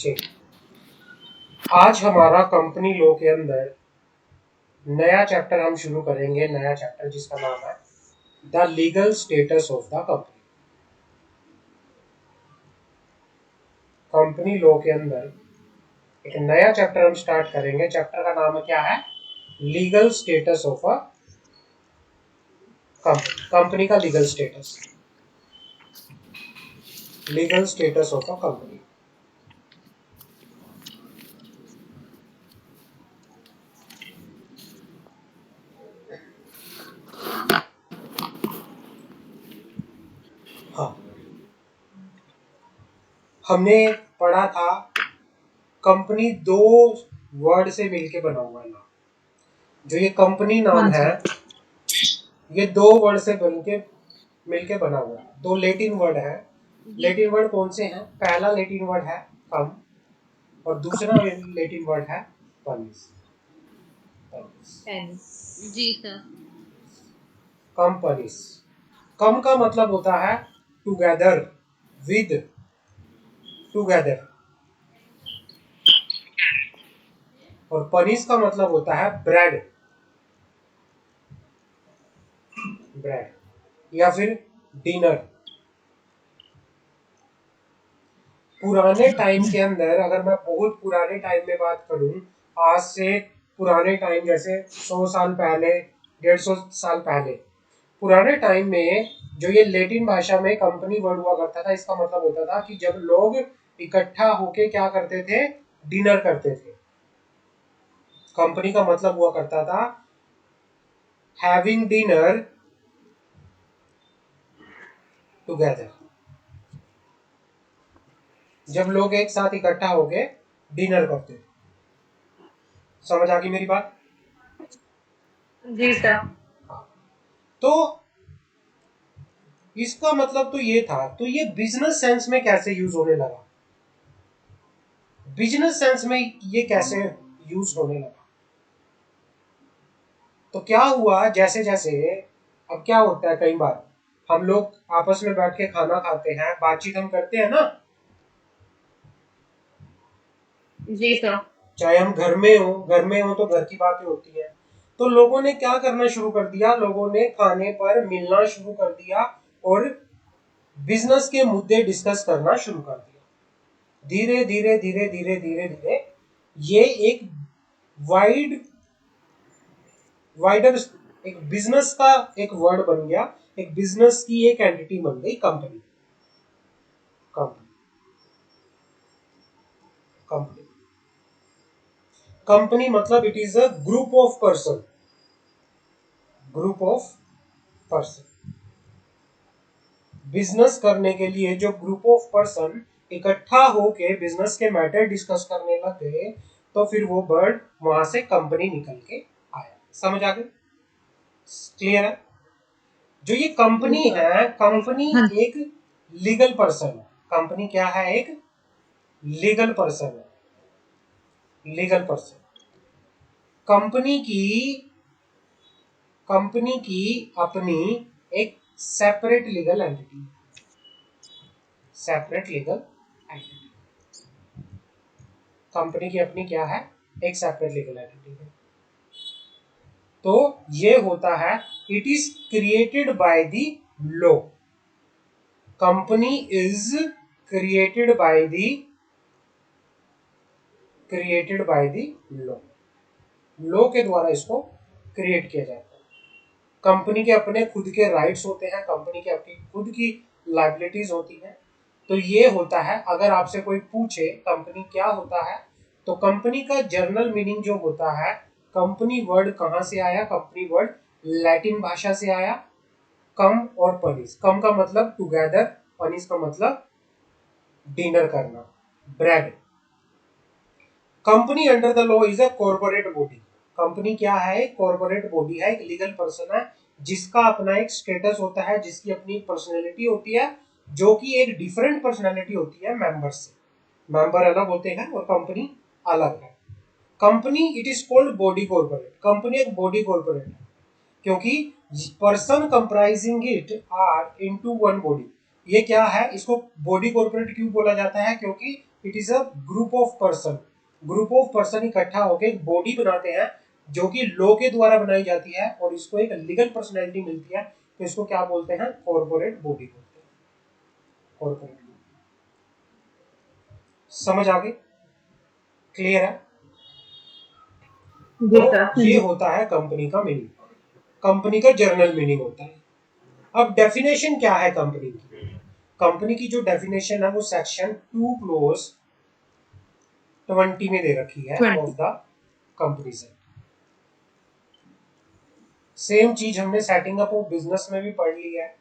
चलिए, आज हमारा कंपनी लॉ के अंदर नया चैप्टर हम शुरू करेंगे। नया चैप्टर जिसका नाम है the legal status of the company. Company law के अंदर एक नया चैप्टर हम स्टार्ट करेंगे। चैप्टर का नाम क्या है? Legal status of a company. Company का legal status, legal status of a company. हाँ, हमने पढ़ा था कंपनी दो वर्ड से मिलके बना हुआ है नाम। जो ये कंपनी नाम है ये दो वर्ड से मिलके बना हुआ है। दो लेटिन वर्ड है। लेटिन वर्ड कौन से हैं? पहला लेटिन वर्ड है कम और दूसरा लेटिन वर्ड है पनिस। जी सर। कंपनीज। कम का मतलब होता है टुगेदर, विद, टुगेदर। और पनिस का मतलब होता है ब्रेड, ब्रेड या फिर डिनर। पुराने टाइम के अंदर, अगर मैं बहुत पुराने टाइम में बात करूं, आज से पुराने टाइम जैसे 100 साल पहले, 150 साल पहले, पुराने टाइम में जो ये लैटिन भाषा में कंपनी वर्ड हुआ करता था, इसका मतलब होता था कि जब लोग इकट्ठा होके क्या करते थे? डिनर करते थे। कंपनी का मतलब हुआ करता था हैविंग डिनर टुगेदर। जब लोग एक साथ इकट्ठा होके डिनर करते थे। समझ आ गई मेरी बात? जी सर। तो इसका मतलब तो ये था। तो ये बिजनेस सेंस में कैसे यूज होने लगा? बिजनेस सेंस में ये कैसे यूज होने लगा? तो क्या हुआ, जैसे जैसे अब क्या होता है, कई बार हम लोग आपस में बैठ के खाना खाते हैं, बातचीत हम करते हैं ना। जी सर। चाहे हम घर में हो तो घर की बातें होती है। तो लोगों ने क्या करना शुरू कर दिया? लोगों ने खाने पर मिलना शुरू कर दिया और बिजनेस के मुद्दे डिस्कस करना शुरू कर दिया। धीरे धीरे धीरे धीरे धीरे धीरे ये एक वाइड वाइडर एक बिजनेस का एक वर्ड बन गया। एक बिजनेस की एक एंटिटी बन गई कंपनी। कंपनी कंपनी कंपनी मतलब it is a group of person. Group of person. Business करने के लिए जो ग्रुप ऑफ पर्सन इकट्ठा होके बिजनेस के मैटर डिस्कस करने लगे, तो फिर वो वर्ड वहां से कंपनी निकल के आया। समझ आ गई? क्लियर है? जो ये कंपनी है, कंपनी एक लीगल पर्सन है। कंपनी क्या है? एक लीगल पर्सन है। Legal person. कंपनी की कंपनी की अपनी एक separate legal entity. Separate legal entity. Company की अपनी क्या है? एक सेपरेट लीगल एंटिटी है। तो ये होता है it is created by the law. Company is created by the law. Law के द्वारा इसको क्रिएट किया जाता है। कंपनी के अपने खुद के राइट्स होते हैं, कंपनी की अपनी खुद की लाइबिलिटीज होती हैं। तो ये होता है, अगर आपसे कोई पूछे कंपनी क्या होता है, तो कंपनी का जर्नल मीनिंग जो होता है, कंपनी वर्ड कहां से आया? कंपनी वर्ड लैटिन भाषा से आया। कम और पनिस। कम का मतलब टुगेदर, पनिस का मतलब डिनर करना, bread. Company under the law is a corporate body. Company क्या है? कॉर्पोरेट बॉडी है, एक लीगल पर्सन है जिसका अपना एक स्टेटस होता है, जिसकी अपनी पर्सनैलिटी होती है, जो कि एक डिफरेंट पर्सनैलिटी होती है मेंबर से। मेंबर अलग होते हैं और कंपनी अलग है। Company it is called body corporate. Company एक बॉडी कॉर्पोरेट है क्योंकि person comprising it are into one body. ये क्या है, इसको बॉडी कॉर्पोरेट क्यों बोला जाता है, क्योंकि it is a group of person, group of person इकट्ठा होकर एक बॉडी बनाते हैं जो कि लॉ के द्वारा बनाई जाती है और इसको एक लीगल पर्सनैलिटी मिलती है, तो इसको क्या बोलते हैं, कॉर्पोरेट बॉडी बोलते हैं, कॉर्पोरेट। समझ आ गई, क्लियर है। जी तो सर। ये होता है कंपनी का मीनिंग, कंपनी का जर्नल मीनिंग होता है। अब डेफिनेशन क्या है कंपनी की, कंपनी की जो डेफिनेशन है वो सेक्शन 2 क्लोज 20 में दे रखी है 20। Of the companies act. Same चीज हमने सेटिंग अप ऑफ बिजनेस में भी पढ़ ली है,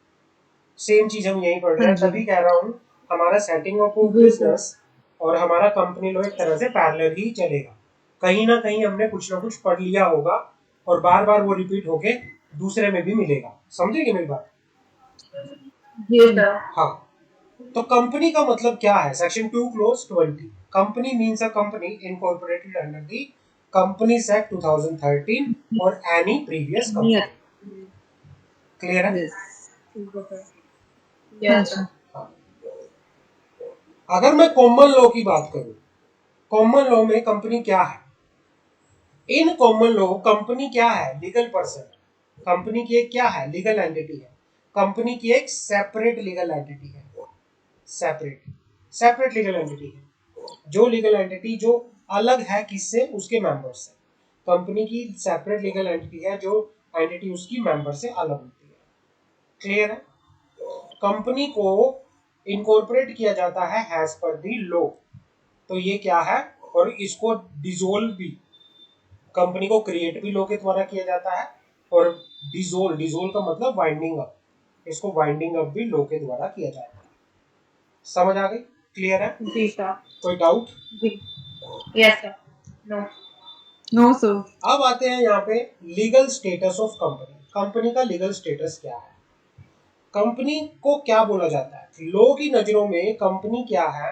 सेम चीज हम यही पढ़ रहे हाँ हैं, जी। तभी कह रहा हूँ हमारा सेटिंग अप ऑफ जी सर। बिजनेस और हमारा कंपनी लो एक तरह से पैरेलल ही चलेगा। कहीं ना कहीं हमने कुछ ना कुछ पढ़ लिया होगा और बार बार वो रिपीट होके दूसरे में भी मिलेगा। समझेंगे मेरी बात? जी सर। हाँ, तो कंपनी का मतलब क्या है, section 2 close 20, company means a company incorporated under the companies act 2013 और any previous near. Company. Clear है? यस। हाँ जी। हाँ। अगर मैं कॉमन लॉ की बात करूं, कॉमन लॉ में कंपनी क्या है, इन कॉमन लॉ कंपनी क्या है, लीगल पर्सन, कंपनी की एक क्या है, लीगल एंटिटी है, कंपनी की एक सेपरेट लीगल एंटिटी है, सेपरेट सेपरेट लीगल एंटिटी है, जो लीगल एंटिटी जो अलग है किससे, उसके मेंबर से, कंपनी की सेपरेट लीगल एंटिटी है जो एंटिटी उसकी मेंबर से अलग होती है। क्लियर है? कंपनी को इनकॉर्पोरेट किया जाता है एज पर दी लॉ, तो ये क्या है, और इसको डिसोल्व भी, कंपनी को क्रिएट भी लॉ के द्वारा किया जाता है और डिसोल्व, डिसोल्व का मतलब वाइंडिंग अप, इसको वाइंडिंग अप भी लॉ के द्वारा किया जाता है। समझ आ गई, क्लियर है? जी सर। कोई डाउट? जी। Yes sir. No. No sir. अब आते हैं यहाँ पे legal status of company, company का लीगल स्टेटस क्या है, कंपनी को क्या बोला जाता है लोगों की नजरों में, कंपनी क्या है,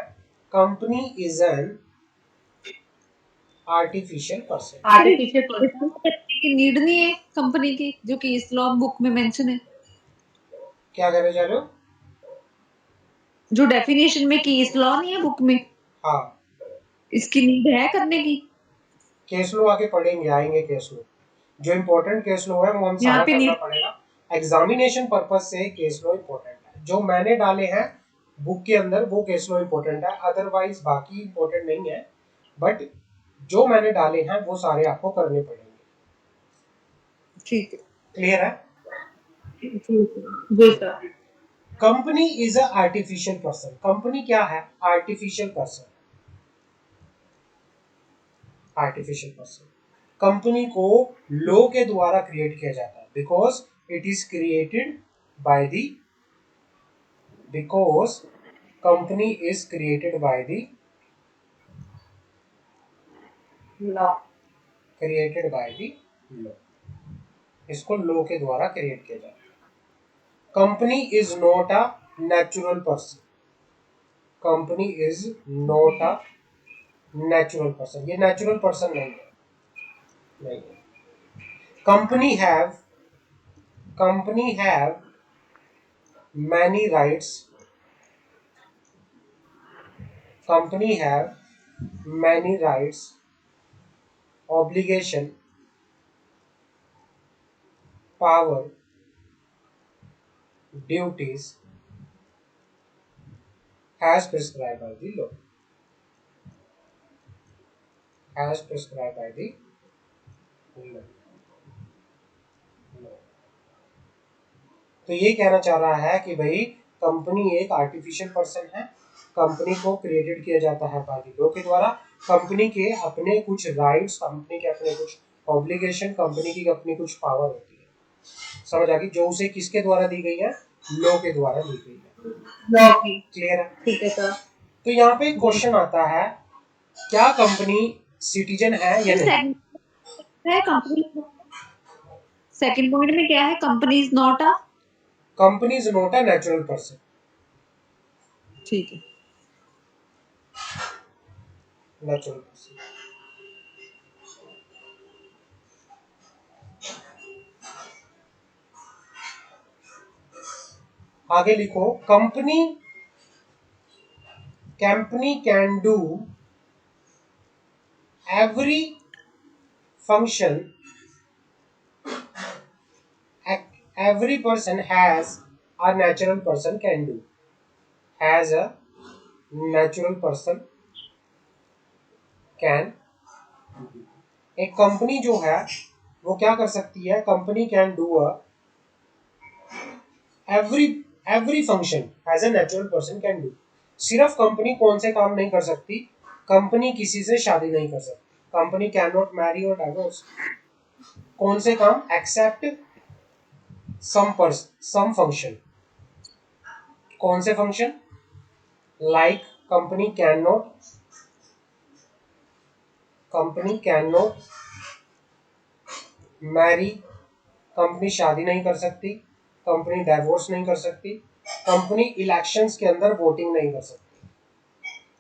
company is an artificial person. Artificial person की नीड नहीं है कंपनी की, जो कि इस लॉ बुक में मेंशन है। क्या कहना चाह रहे हो? जो डेफिनेशन में की इस लॉ नहीं है बुक में, हाँ, इसकी नीड है करने की। केस लो आगे पढ़ेंगे, आएंगे केस लो, जो इम्पोर्टेंट केस लो है वो हम यहाँ सारा पे करना नीड। पड़ेगा, एग्जामिनेशन पर्पज से केस लो इम्पोर्टेंट है, जो मैंने डाले हैं बुक के अंदर वो केस लो इम्पोर्टेंट है, अदरवाइज बाकी इम्पोर्टेंट नहीं है, बट जो मैंने डाले हैं वो सारे आपको करने पड़ेंगे। ठीक है। क्लियर है? जी sir. Company is a artificial person, company क्या है, artificial person, artificial person, company को लॉ के द्वारा क्रिएट किया जाता है, because it is created by the, because company is created by the, law. Created by the law, इसको law के द्वारा क्रिएट किया जाता है। Company is not a natural person, company is not a natural person, ये natural person नहीं है, नहीं है। Company have, company have many rights, company have many rights, obligation, power, duties as prescribed by the law, as prescribed by the law। तो ये कहना चाह रहा है कि भाई कंपनी एक आर्टिफिशियल पर्सन है, कंपनी को क्रिएटेड किया जाता है बाय द लॉ के द्वारा, कंपनी के अपने कुछ राइट्स, कंपनी के अपने कुछ ऑब्लिगेशन, कंपनी की अपनी कुछ पावर होती है। समझ आ गई, जो उसे किसके द्वारा दी गई है, लॉ के द्वारा दी गई है। लॉ की। क्लियर है? ठीक है सर। तो यहाँ पे क्वेश्चन आता है, क्या कंपनी सिटीजन है या नहीं? सेकंड है कंपनी। सेकंड पॉइंट में क्या है, company is not a. Company is not a natural person, ठीक है। Natural person. आगे लिखो, company can do every function every person has a natural person can do, has a natural person can do. एक company जो है वो क्या कर सकती है, company can do a every every function as a natural person can do. सिर्फ company कौन से काम नहीं कर सकती, कंपनी किसी से शादी नहीं कर सकती, कंपनी कैन नॉट मैरी और डाइवोर्स। कौन से काम, एक्सेप्ट सम फंक्शन। कौन से function, like company can not marry, company शादी नहीं कर सकती, कंपनी डाइवोर्स नहीं कर सकती, कंपनी इलेक्शंस के अंदर वोटिंग नहीं कर सकती।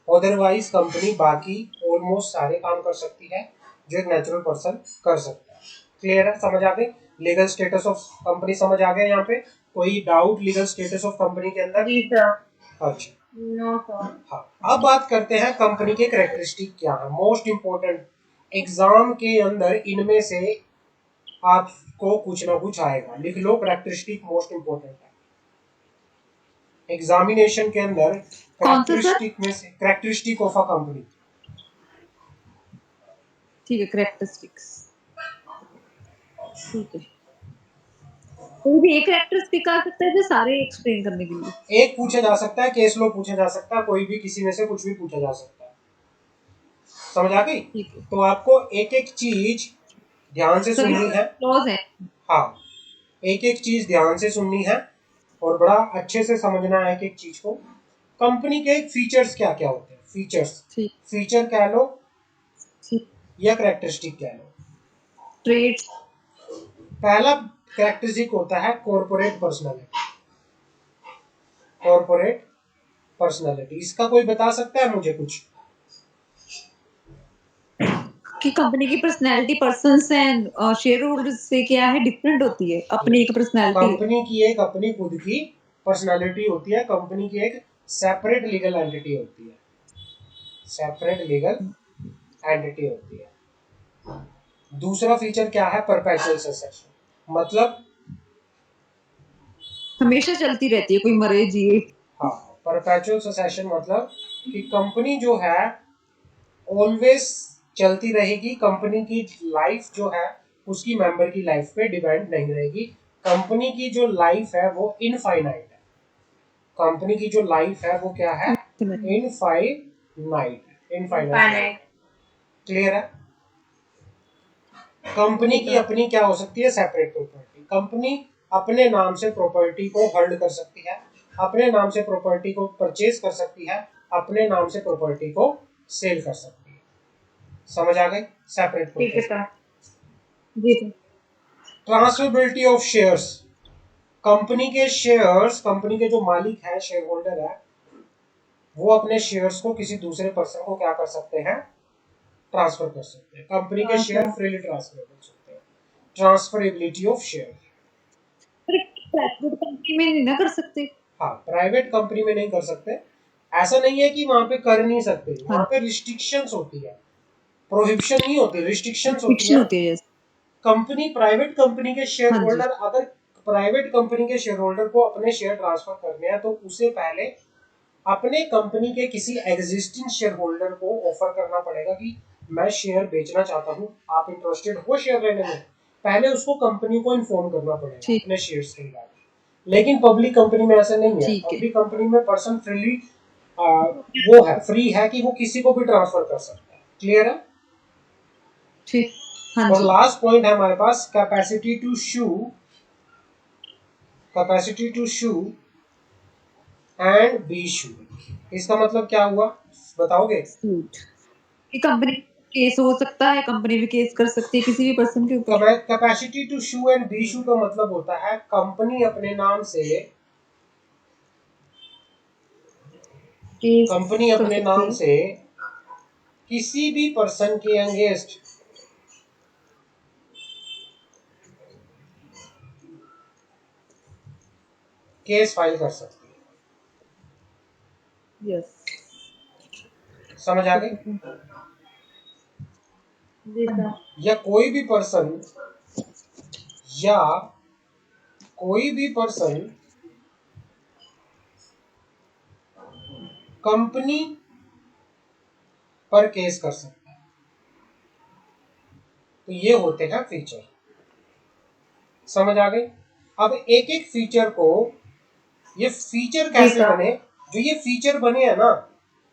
अदरवाइज कंपनी बाकी ऑलमोस्ट सारे काम कर सकती है जो एक नेचुरल पर्सन कर सकता है। क्लियर है, समझ आ गई? लीगल स्टेटस ऑफ कंपनी समझ आ गया? यहाँ पे कोई doubt legal status of company के अंदर? जी सर। अच्छा, नो सर। हाँ, अब बात करते हैं कंपनी के कैरेक्टरिस्टिक क्या है, मोस्ट इंपोर्टेंट। एग्जाम के अंदर इनमें से आपको कुछ ना कुछ आएगा, लिख लो, कैरेक्टरिस्टिक मोस्ट इंपोर्टेंट है एग्जामिनेशन के अंदर। कैरेक्टरिस्टिक में से कैरेक्टरिस्टिक ऑफ अ कंपनी, ठीक है, कैरेक्टरिस्टिक्स, ठीक है। कोई भी एक कैरेक्टरिस्टिक आ सकता है जो सारे एक्सप्लेन करने के लिए? एक पूछा जा सकता है, केस लो पूछा जा सकता है, कोई भी किसी में से कुछ भी पूछा जा सकता है। समझ आ गई? तो आपको एक एक चीज ध्यान से सुननी है। क्लॉज है। हाँ, एक एक चीज ध्यान से सुननी है और बड़ा अच्छे से समझना है एक एक चीज को। कंपनी के फीचर्स क्या क्या होते हैं, फीचर कह लो या कैरेक्टरिस्टिक कह लो। ट्रेड्स। पहला कैरेक्टरिस्टिक होता है कॉर्पोरेट पर्सनालिटी। इसका कोई बता सकता है मुझे कुछ? कि कंपनी की personality persons and share holders से क्या है, डिफरेंट होती है, अपनी एक पर्सनैलिटी। कंपनी की एक अपनी खुद की पर्सनालिटी होती है, कंपनी की एक सेपरेट लीगल एंटिटी होती है, दूसरा फीचर क्या है, परपेचुअल सक्सेशन, मतलब हमेशा चलती रहती है, कोई मरे जिए। हाँ, परपेचुअल सक्सेशन मतलब कि कंपनी जो है ऑलवेज चलती रहेगी, कंपनी की लाइफ जो है उसकी मेंबर की लाइफ पे डिपेंड नहीं रहेगी। कंपनी की जो लाइफ है वो इनफाइनाइट है, कंपनी की जो लाइफ है वो क्या है, इनफाइनाइट। क्लियर है? कंपनी की अपनी क्या हो सकती है, सेपरेट प्रॉपर्टी। कंपनी अपने नाम से प्रॉपर्टी को होल्ड कर सकती है, अपने नाम से प्रॉपर्टी को परचेज कर सकती है, अपने नाम से प्रॉपर्टी को सेल कर सकती है। समझ आ गई? Separate property. Transferability of shares, company के शेयर्स, कंपनी के जो मालिक है, शेयर होल्डर है, वो अपने शेयर्स को किसी दूसरे पर्सन को क्या कर सकते हैं, ट्रांसफर कर सकते हैं। कंपनी के शेयर फ्रीली ट्रांसफर कर सकते हैं। Transferability of share. Private company में नहीं ना कर सकते? हाँ, प्राइवेट कंपनी में नहीं कर सकते। ऐसा नहीं है कि वहां पे कर नहीं सकते, वहां पे रिस्ट्रिक्शंस होती है, प्रोहिबिशन नहीं होती, रिस्ट्रिक्शंस होती है। कंपनी, प्राइवेट कंपनी के शेयर होल्डर, अगर प्राइवेट कंपनी के शेयर होल्डर को अपने शेयर ट्रांसफर करने हैं तो उसे पहले अपने कंपनी के किसी एग्जिस्टिंग शेयर होल्डर को ऑफर करना पड़ेगा कि मैं शेयर बेचना चाहता हूँ, आप इंटरेस्टेड हो शेयर लेने में? पहले उसको कंपनी को इन्फॉर्म करना पड़ेगा अपने शेयर्स के बारे में। लेकिन पब्लिक कंपनी में ऐसा नहीं है, पब्लिक कंपनी में पर्सन फ्रीली वो है, फ्री है कि वो किसी को भी ट्रांसफर कर सकता है। क्लियर है? ठीक। और लास्ट पॉइंट है हमारे पास, capacity to sue and be sued. इसका मतलब क्या हुआ, बताओगे? कि कंपनी केस हो सकता है, कंपनी भी केस कर सकती है किसी भी पर्सन के ऊपर। Capacity to sue and be sued का मतलब होता है कंपनी अपने नाम से किसी भी पर्सन के अगेंस्ट केस फाइल कर सकती है। यस। समझ आ गई? जी सर। या कोई भी पर्सन या कोई भी पर्सन कंपनी पर केस कर सकता है। तो ये होते हैं फीचर। समझ आ गई? अब एक एक फीचर को, ये फीचर कैसे बने, जो ये फीचर बने हैं ना,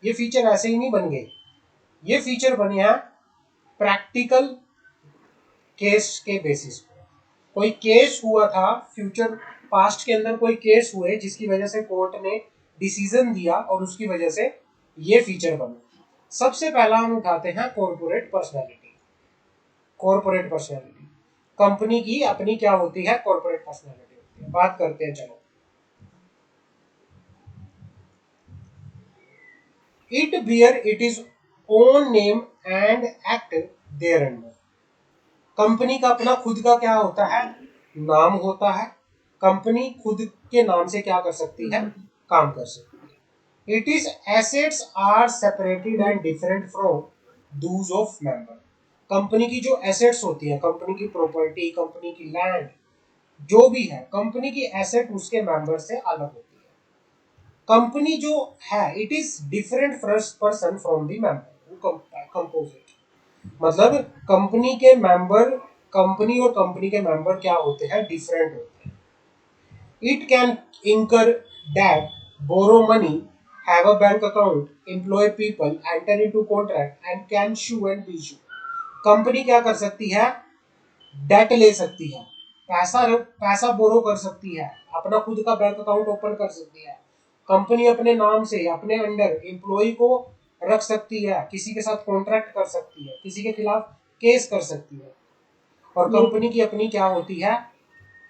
ये फीचर ऐसे ही नहीं बन गए, ये फीचर बने हैं प्रैक्टिकल केस के बेसिस पे। कोई केस हुआ था फ्यूचर पास्ट के अंदर, कोई केस हुए जिसकी वजह से कोर्ट ने डिसीजन दिया और उसकी वजह से ये फीचर बने। सबसे पहला हम उठाते हैं corporate personality. Corporate personality company की अपनी क्या होती है, कॉर्पोरेट पर्सनैलिटी होती है। बात करते हैं चलो। It bear it is own name and act there under. Company का अपना खुद का क्या होता है, नाम होता है। कंपनी खुद के नाम से क्या कर सकती है, काम कर सकती है। It is assets are separated and different from those of member. Company की जो एसेट्स होती है, कंपनी की प्रॉपर्टी, कंपनी की लैंड, जो भी है कंपनी की एसेट उसके मेंबर से अलग होती है। कंपनी जो है it is different person from the member composite. मतलब कंपनी के मेंबर, कंपनी और कंपनी के मेंबर क्या होते हैं, डिफरेंट होते हैं। It can incur debt, borrow money, have a bank account, employ people, enter into contract and can sue and be sue. Company क्या कर सकती है, डेट ले सकती है, पैसा बोरो कर सकती है, अपना खुद का बैंक अकाउंट ओपन कर सकती है। कंपनी अपने नाम से अपने अंडर एम्प्लॉय को रख सकती है, किसी के साथ कॉन्ट्रैक्ट कर सकती है, किसी के खिलाफ केस कर सकती है। और कंपनी की अपनी क्या होती है,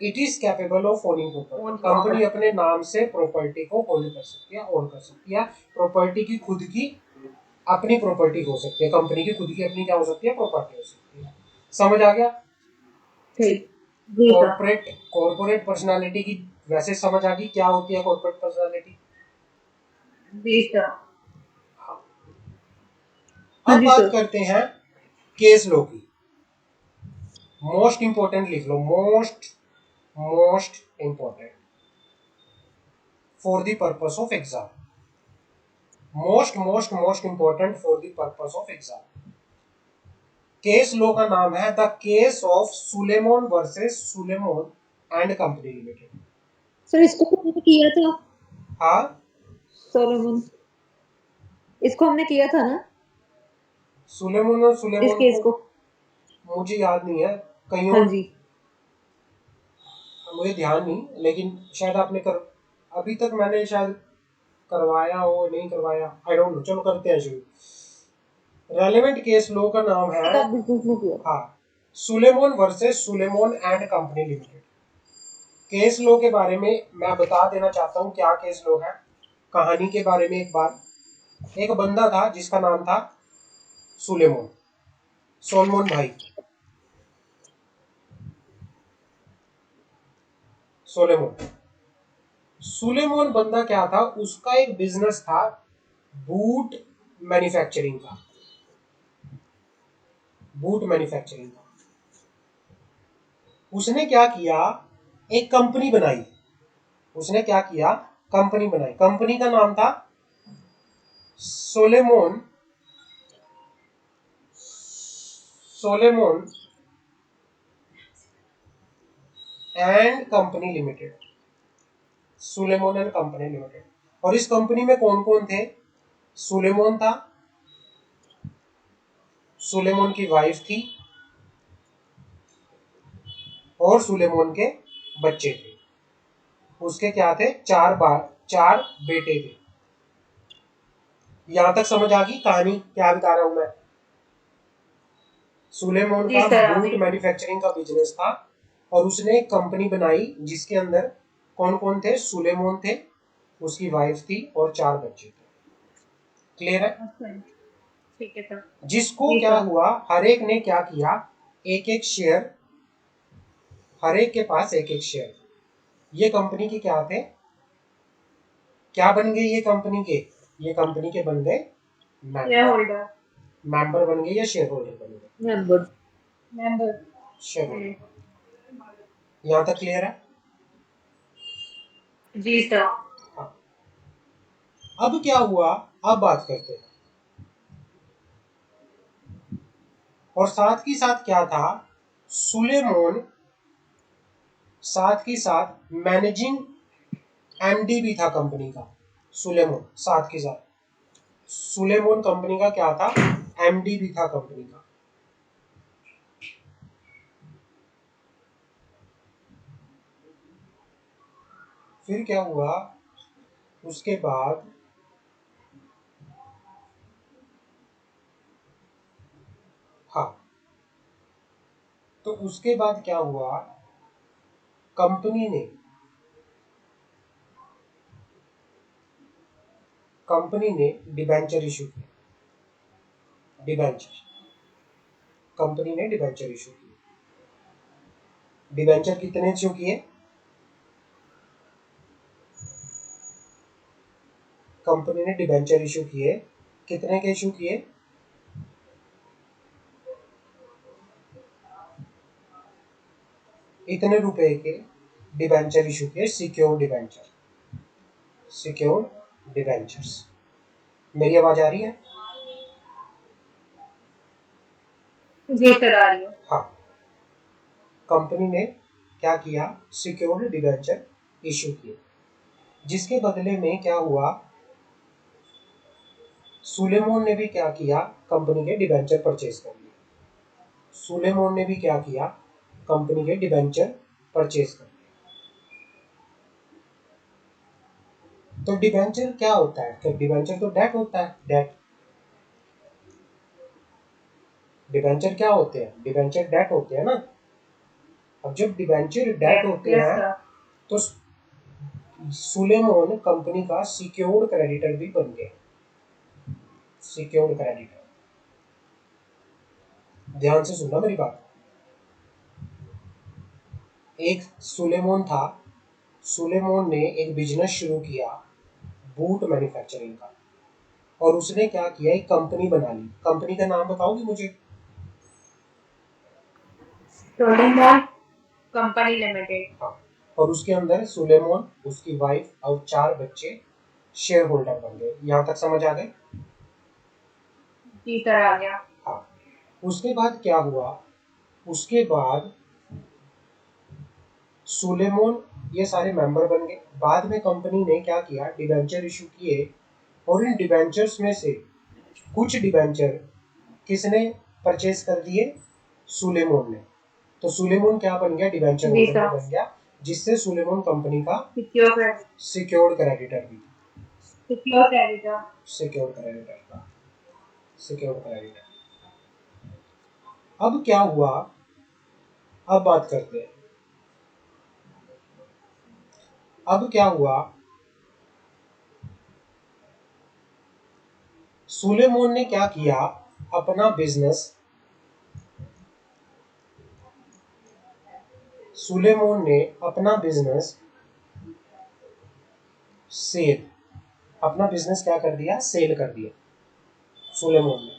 it is capable of owning property. Company अपने नाम से प्रॉपर्टी को होल्ड कर सकती है, ओन कर सकती है। प्रॉपर्टी की खुद की अपनी प्रॉपर्टी हो सकती है, कंपनी की खुद की अपनी क्या हो सकती है, प्रॉपर्टी हो सकती है। समझ आ गया? कॉर्पोरेट कॉर्पोरेट पर्सनालिटी की वैसे समझ आ गई क्या होती है कॉर्पोरेट पर्सनालिटी? अब बात करते हैं केस लॉ की। मोस्ट इंपोर्टेंट लिख लो, most important for the purpose of exam. Most important for the purpose of exam. Case law का नाम है the case of Salomon versus Salomon and company limited. Sir इसको तो हमने किया था। हाँ, सोलोमन, इसको हमने किया था ना, सुलेमोन और इस सुलेमोन केस को को। मुझे याद नहीं है, कहीं हाँ और जी। मुझे ध्यान नहीं, लेकिन शायद आपने कर, अभी तक मैंने शायद करवाया हो, नहीं करवाया, आई डोंट नो। चलो करते हैं शुरू। रेलेवेंट केस लॉ का नाम है, बिजनेस में किया। हाँ, Salomon versus Salomon and company limited. Case law के बारे में मैं बता देना चाहता हूँ क्या केस लॉ है। कहानी के बारे में, एक बार एक बंदा था जिसका नाम था सुलेमोन, सोलमोन भाई, सोलेमोन। सुलेमोन बंदा क्या था, उसका एक बिजनेस था बूट मैन्युफैक्चरिंग का, बूट मैन्युफैक्चरिंग का। उसने क्या किया, एक कंपनी बनाई। उसने क्या किया, कंपनी बनाई। कंपनी का नाम था Salomon, Salomon and company limited, Salomon and company limited. और इस कंपनी में कौन कौन थे, सुलेमोन था, सुलेमोन की वाइफ थी और सुलेमोन के बच्चे थे। उसके क्या थे, चार बेटे थे। यहां तक समझ आ गई कहानी क्या बता रहा हूं मैं? सुलेमोन का बूट मैन्युफैक्चरिंग का बिजनेस था और उसने एक कंपनी बनाई जिसके अंदर कौन कौन थे, सुलेमोन थे, उसकी वाइफ थी और 4 बच्चे थे। क्लियर है? ठीक है सर। जिसको क्या हुआ, हर एक ने क्या किया, एक एक शेयर, हर एक के पास एक एक शेयर। ये कंपनी के क्या थे, क्या बन गए ये कंपनी के? ये कंपनी के बन गए शेयर मेंबर बन गए या शेयर होल्डर बन गए? Member share holder. यहाँ तक क्लियर है? जी सर। हाँ। अब क्या हुआ, अब बात करते हैं। और साथ ही साथ क्या था, सुलेमान साथ ही साथ मैनेजिंग एमडी भी था कंपनी का। सुलेमान साथ के साथ, सुलेमान कंपनी का क्या था, एमडी भी था कंपनी का। फिर क्या हुआ उसके बाद, हाँ, तो उसके बाद क्या हुआ, कंपनी ने डिबेंचर इशू किया। डिबेंचर, कंपनी ने डिबेंचर इशू किए। डिबेंचर कितने इशू किए? कंपनी ने डिबेंचर इशू किए, कितने के इशू किए? इतने रुपए के डिबेंचर इशू किए, सिक्योर्ड डिबेंचर, सिक्योर्ड डिबेंचर्स। मेरी आवाज आ रही है? जी सर आ रही है। हाँ, कंपनी ने क्या किया, सिक्योर्ड डिबेंचर इशू किए, जिसके बदले में क्या हुआ, सुलेमान ने भी क्या किया, कंपनी के डिबेंचर परचेज कर लिए। सुलेमान ने भी क्या किया, कंपनी के डिबेंचर परचेज कर लिए। तो डिबेंचर क्या होता है? तो डिबेंचर तो डेट होता है, डेट। डिबेंचर क्या होते हैं? डिबेंचर डेट होते हैं ना। अब जब डिबेंचर डेट होते हैं तो सुलेमान कंपनी का सिक्योर्ड क्रेडिटर भी बन गए। सिक्योर्ड क्रेडिटर, ध्यान से सुनना मेरी बात। एक सुलेमान था, सुलेमान ने एक बिजनेस शुरू किया बूट मैन्युफैक्चरिंग का, और उसने क्या किया, एक कंपनी बना ली। कंपनी का नाम बताओगी मुझे? Salomon company limited. हाँ, और उसके अंदर सुलेमान, उसकी वाइफ और 4 बच्चे शेयर होल्डर बन गए। यहाँ तक समझ आ गए? जी सर आ गया। हाँ, उसके बाद क्या हुआ, उसके बाद सुलेमान ये सारे मेंबर बन गए। बाद में कंपनी ने क्या किया, डिबेंचर इशू किए, और इन डिबेंचर्स में से कुछ डिबेंचर किसने परचेज कर दिए? सुलेमान ने। तो सुलेमान क्या बन गया, डिबेंचर होल्डर बन गया, जिससे सुलेमान कंपनी का सिक्योर्ड क्रेडिटर भी था। सिक्योर्ड क्रेडिटर था, सिक्योर्ड क्रेडिटर। अब क्या हुआ, अब बात करते हैं। अब क्या हुआ, सुलेमान ने क्या किया, अपना बिजनेस, सुलेमान ने अपना बिजनेस सेल, अपना बिजनेस क्या कर दिया, सेल कर दिया सुलेमान ने।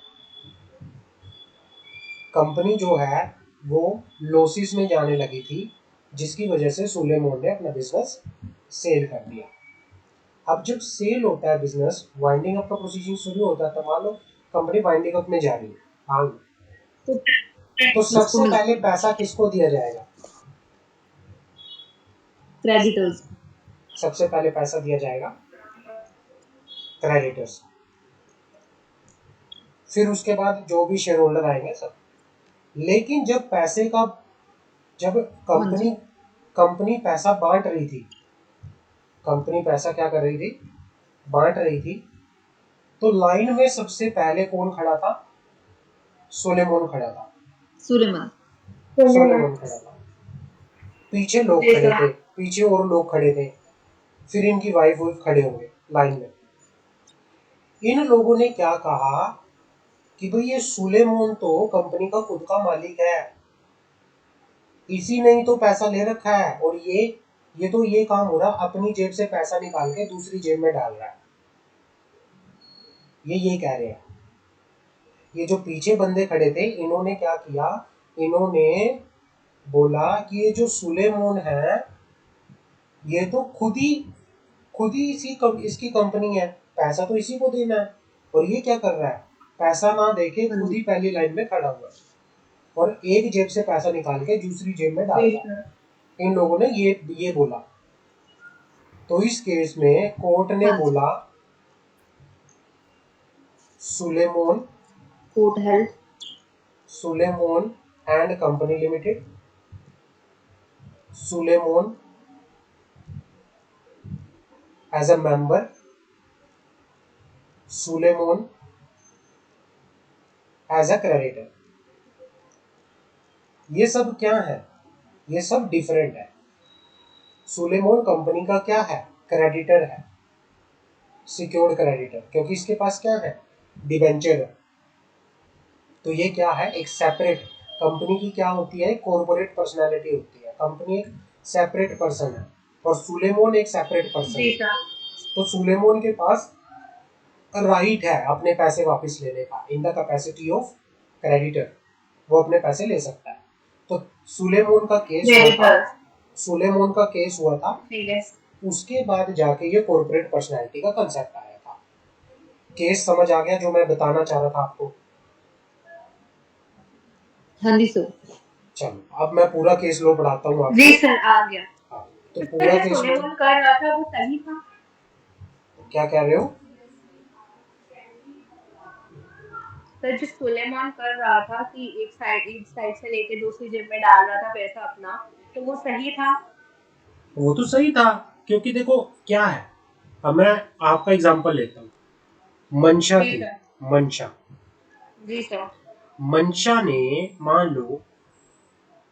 कंपनी जो है वो लॉसेस में जाने लगी थी, जिसकी वजह से सुलेमान ने अपना बिजनेस सेल कर दिया। अब जब सेल होता है बिजनेस, वाइंडिंग अप का प्रोसीजर शुरू होता है, तो मान लो कंपनी वाइंडिंग अप में जा रही है, हाँ, तो सबसे पहले पैसा किसको दिया जाएगा? क्रेडिटर्स। सबसे पहले पैसा दिया जाएगा क्रेडिटर्स, फिर उसके बाद जो भी शेयर होल्डर आएंगे सब। लेकिन जब पैसे का, जब कंपनी कंपनी पैसा बांट रही थी, कंपनी पैसा क्या कर रही थी, बांट रही थी, तो लाइन में सबसे पहले कौन खड़ा था? सुलेमान खड़ा था। सुलेमान सुलेमान खड़ा था। पीछे लोग खड़े थे, पीछे और लोग खड़े थे, फिर इनकी वाइफ खड़े होंगे लाइन में। इन लोगों ने क्या कहा कि भाई ये सुलेमान तो कंपनी का खुद का मालिक है, इसी ने ही तो पैसा ले रखा है, और ये तो ये काम हो रहा, अपनी जेब से पैसा निकाल के दूसरी जेब में डाल रहा है, ये कह रहे हैं। ये जो पीछे बंदे खड़े थे, इन्होंने क्या किया, इन्होंने बोला कि ये जो सुलेमान है ये तो खुद ही इसकी कंपनी है, पैसा तो इसी को देना है, और ये क्या कर रहा है, पैसा ना देके खुद ही पहली लाइन में खड़ा हुआ है और एक जेब से पैसा निकाल के दूसरी जेब में डाल रहा है। इन लोगों ने ये बोला। तो इस केस में कोर्ट ने बोला Salomon and company limited, Salomon as a member, Salomon as a creditor. ये सब क्या है, ये सब डिफरेंट है। सुलेमान कंपनी का क्या है, क्रेडिटर है, सिक्योर्ड क्रेडिटर, क्योंकि इसके पास क्या है, डिबेंचर है। तो ये क्या है, एक सेपरेट कंपनी की क्या होती है, कॉर्पोरेट पर्सनालिटी होती है, कंपनी एक सेपरेट पर्सन है और सुलेमान एक सेपरेट पर्सन है। तो सुलेमान के पास राइट है अपने पैसे वापस लेने का, in the capacity of creditor, वो अपने पैसे ले सकता है। तो सुलेमान का केस हुआ था, उसके बाद जाके ये कॉर्पोरेट पर्सनालिटी का कंसेप्ट आया था। केस समझ आ गया जो मैं बताना चाह रहा था आपको? हाँ जी सर। चलो अब मैं पूरा केस लो पढ़ाता हूँ आपको। जी सर, आ गया। हाँ, तो पूरा केस लो कर रहा था वो सही था। क्या कह रहे हो? सर जो सुलेमान कर रहा था कि एक साइड से लेके दूसरी जेब में डाल रहा था पैसा अपना, तो वो सही था। वो तो सही था, क्योंकि देखो क्या है, अब मैं आपका एग्जांपल लेता हूँ। मंशा थी, मंशा, जी सर। मंशा ने, मान लो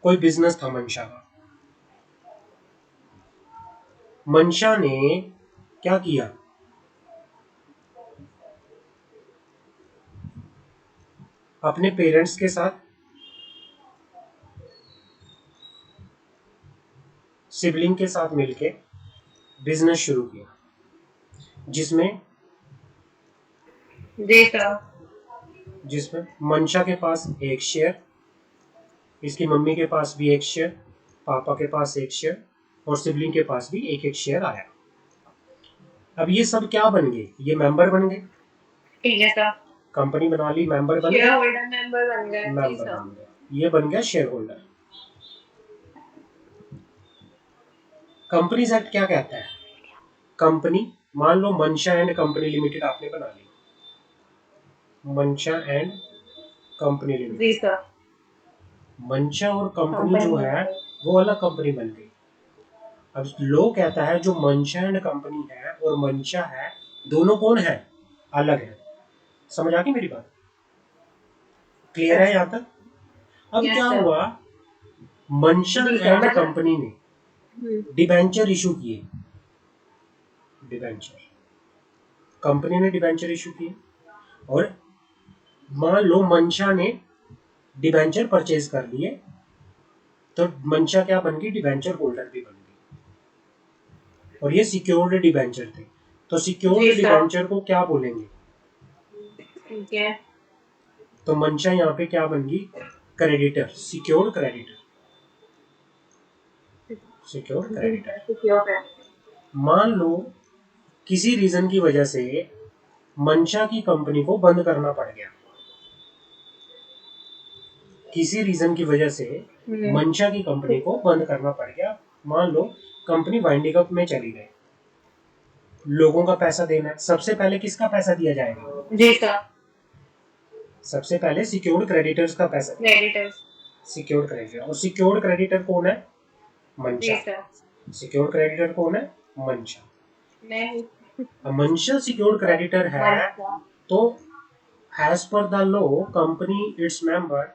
कोई बिजनेस था मंशा का, मंशा ने क्या किया, अपने पेरेंट्स के साथ, सिबलिंग के साथ मिलके बिजनेस शुरू किया, जिसमें मंशा के पास एक शेयर, इसकी मम्मी के पास भी एक शेयर, पापा के पास एक शेयर और सिबलिंग के पास भी एक एक शेयर आया। अब ये सब क्या बन गए, ये मेंबर बन गए। ठीक है सर। कंपनी बना ली, मेंबर बन गए, शेयर होल्डर मेंबर बन गए। मेंबर बन गए, ये बन गया शेयर होल्डर। कंपनीज एक्ट क्या कहता है, कंपनी, मान लो मंशा एंड कंपनी लिमिटेड आपने बना ली, मंशा एंड कंपनी लिमिटेड। जी सर। मंशा और कंपनी जो है वो अलग कंपनी बन गई। अब लो कहता है जो मंशा एंड कंपनी है और मंशा है, दोनों कौन है, अलग है। समझ आ गई मेरी बात? क्लियर है यहाँ तक? अब क्या हुआ, मंशा एंड कंपनी ने डिबेंचर इशू किए, डिबेंचर, कंपनी ने डिबेंचर इशू किए, और मान लो मंशा ने डिबेंचर परचेज कर लिए, तो मंशा क्या बन गई, डिबेंचर होल्डर भी बन गई, और ये सिक्योर्ड डिबेंचर थे। तो सिक्योर्ड डिबेंचर को क्या बोलेंगे, ठीक है, तो मंशा यहाँ पे क्या बन गई, creditor, secured creditor, secured creditor. मान लो किसी रीजन की वजह से मंशा की कंपनी को बंद करना पड़ गया, किसी रीजन की वजह से मंशा की कंपनी को बंद करना पड़ गया, मान लो कंपनी वाइंडिंग अप में चली गई, लोगों का पैसा देना है, सबसे पहले किसका पैसा दिया जाएगा, जी सर, सबसे पहले सिक्योर्ड क्रेडिटर्स का पैसा, क्रेडिटर्स, सिक्योर्ड क्रेडिटर, और सिक्योर्ड क्रेडिटर कौन है, मंशा। सिक्योर्ड क्रेडिटर कौन है, मंशा। मंशा सिक्योर्ड क्रेडिटर है, तो as per the law company its member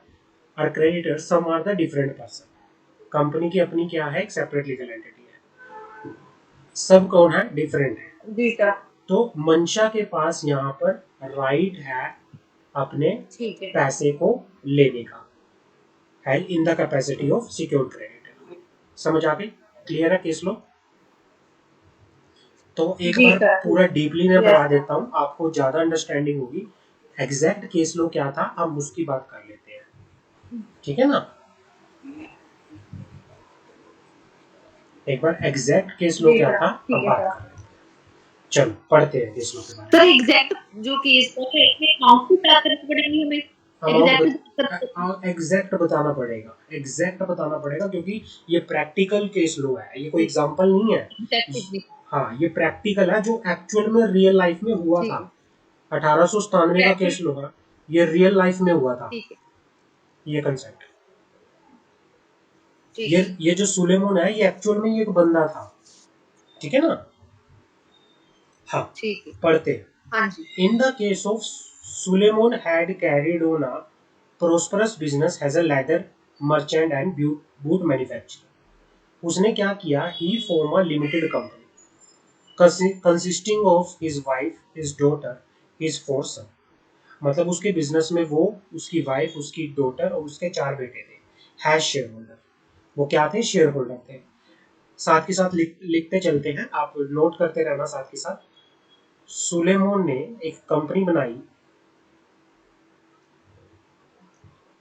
or creditor some are the different person, company की अपनी क्या है, एक सेपरेट लीगल एंटिटी है, सब कौन है, डिफरेंट है। जी सर। तो मंशा के पास यहाँ पर राइट है अपने पैसे को लेने का, है in the capacity of secured creditor. समझ आ गई, क्लियर है केस लो? तो एक जी बार सर। पूरा डीपली मैं यस पढ़ा सर। देता हूँ, आपको ज्यादा अंडरस्टैंडिंग होगी। एग्जैक्ट केस लो क्या था, हम उसकी बात कर लेते हैं, ठीक है ना। एक बार एग्जैक्ट केस लो जी क्या सर था हम ठीक है बात सर। कर लेते हैं। चलो पढ़ते हैं केस लो के बारे सर में। एग्जैक्ट जो केस था तो इसमें अमाउंट की बात करनी पड़ेगी हमें, अमाउंट एग्जैक्ट। एग्जैक्ट बताना पड़ेगा, एग्जैक्ट बताना पड़ेगा, क्योंकि ये प्रैक्टिकल केस लो है, ये कोई एग्जाम्पल नहीं है। एग्जैक्ट कितनी? हाँ, ये प्रैक्टिकल है जो एक्चुअल में रियल लाइफ में हुआ था। ठीक है। 1897 का केस प्रैक्टिस। लो है, ये रियल लाइफ में हुआ था, ठीक है। ये कंसेप्ट। ठीक है। ये जो सुलेमान है ये एक्चुअल में ये एक बंदा था, ठीक है ना। हाँ, ठीक है। पढ़ते हैं। हाँ जी। In the case of Suleiman had carried on a prosperous business as a leather merchant and boot manufacturer. उसने क्या किया? He formed a limited company consisting of his wife, his daughter, his four sons. मतलब उसके business में वो, उसकी wife, उसकी daughter और उसके 4 बेटे थे। हैज शेयर होल्डर, वो क्या थे? शेयर होल्डर थे। साथ के साथ लिखते चलते हैं, आप नोट करते रहना साथ के साथ। सुलेमान ने एक कंपनी बनाई,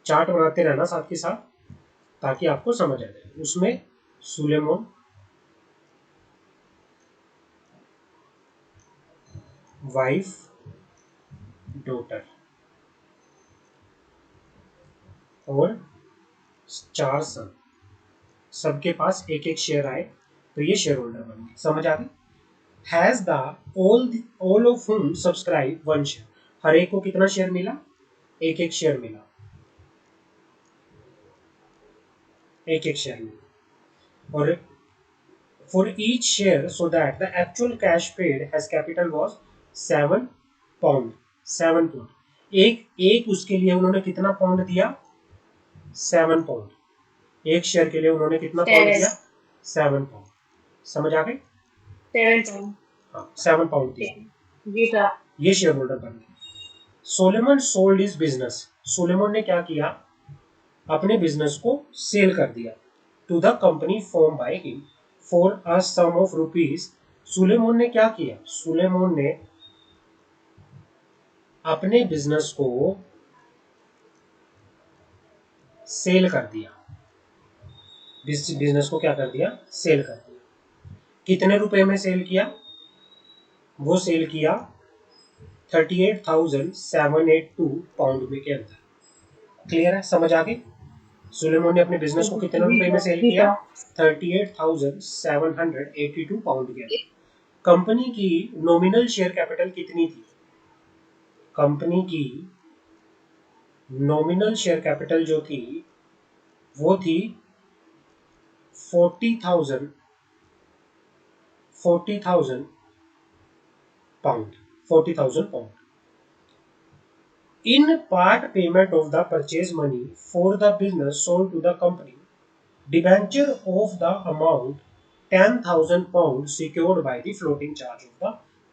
चार्ट बनाते रहना साथ के साथ ताकि आपको समझ आ जाए। उसमें सुलेमान, वाइफ, डॉटर और 4 सन, सबके पास एक एक शेयर आए, तो ये शेयर होल्डर बन गए। समझ आ गई? Has the all of whom subscribe one share, हर एक को कितना शेयर मिला? एक एक शेयर मिला, एक एक शेयर मिला। और for each share so that the actual cash paid as capital was 7 pound, 7 pound। एक एक उसके लिए उन्होंने कितना पाउंड दिया? 7 पाउंड। एक शेयर के लिए उन्होंने कितना पाउंड 7। दिया? 7 पाउंड। समझ आ गई? 7 टाइम। हाँ, 7 पाउंड दिया। ठीक है। जी सर। ये शेयर होल्डर बन गए। Salomon sold his business, Salomon ने क्या किया? अपने बिजनेस को सेल कर दिया to the company form by him for a sum of rupees. Salomon ने क्या किया? सुलेमान ने अपने बिजनेस को सेल कर दिया, बिजनेस को क्या कर दिया? सेल कर दिया। कितने रुपए में सेल किया? वो सेल किया 38,782 पाउंड में के अंदर। क्लियर है? समझ आ गई? सुलेमान ने अपने बिजनेस को कितने जी रुपए में सर। सेल जी किया? सर। 38,782 पाउंड के अंदर। कंपनी की नॉमिनल शेयर कैपिटल कितनी थी? कंपनी की नॉमिनल शेयर कैपिटल जो थी वो थी 40,000 pound, 40,000 pound. In part payment of the purchase money for the business sold to the company, debenture of the amount 10,000 pound secured by the floating charge of the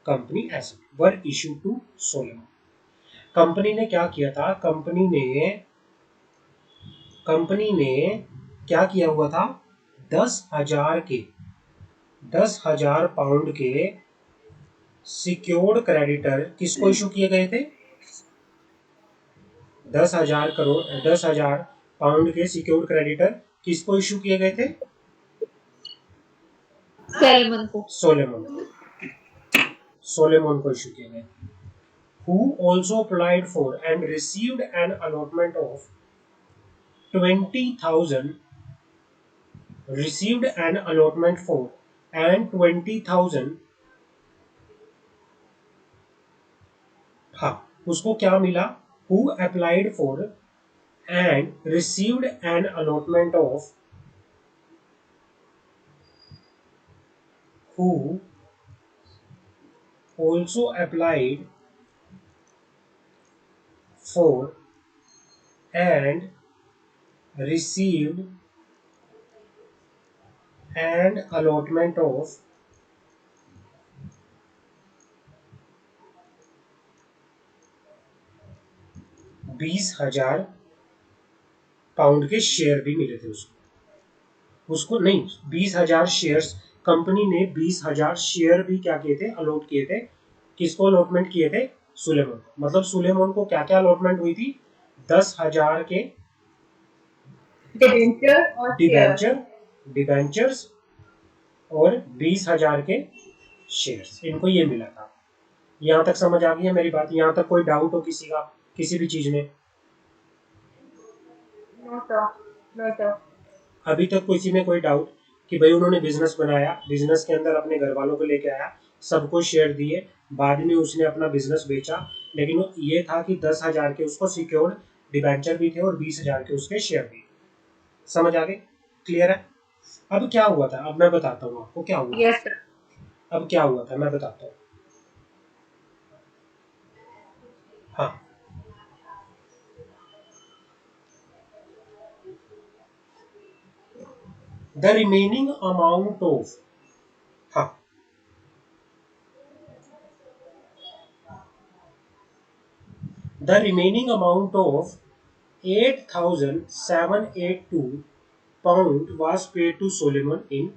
company asset were issued to Salomon. Company ने क्या किया था? Company ने क्या किया हुआ था? 10,000 pound के सिक्योर्ड क्रेडिटर किसको इशू किए गए थे? 10,000 पाउंड के सिक्योर्ड क्रेडिटर किसको इशू किए गए थे? सैलमन को। सोलेमन को इशू किए गए। Who also applied for and received an allotment of 20,000, received an allotment for and 20,000। हाँ, उसको क्या मिला? Who applied for and received an allotment of, who also applied for and received an allotment of 20,000 pound के share भी मिले थे उसको। उसको नहीं, 20,000 शेयर्स कंपनी ने 20,000 शेयर भी क्या किए थे, अलॉट किए थे। किसको अलॉटमेंट किए थे? सुलेमान को। मतलब सुलेमान को क्या क्या अलॉटमेंट हुई थी? 10,000 के डिबेंचर और शेयर। डिबेंचर्स और 20,000 के शेयर्स, इनको ये मिला था। यहाँ तक समझ आ गई है मेरी बात? यहाँ तक कोई डाउट हो किसी का किसी भी चीज में? No sir, no sir. अभी तक किसी में कोई डाउट कि भाई उन्होंने बिजनेस बनाया, बिजनेस के अंदर अपने घर वालों को लेके आया, सबको शेयर दिए, बाद में उसने अपना बिजनेस बेचा, लेकिन वो ये था कि 10,000 के उसको सिक्योर्ड डिबेंचर भी थे और 20,000 के उसके शेयर भी। समझ आ गए? क्लियर है? अब क्या हुआ था, अब मैं बताता हूँ आपको क्या हुआ। Yes sir. अब क्या हुआ था मैं बताता हूँ। हाँ, द रिमेनिंग अमाउंट ऑफ, हाँ, the remaining amount of 8,782 pound was paid to Solomon in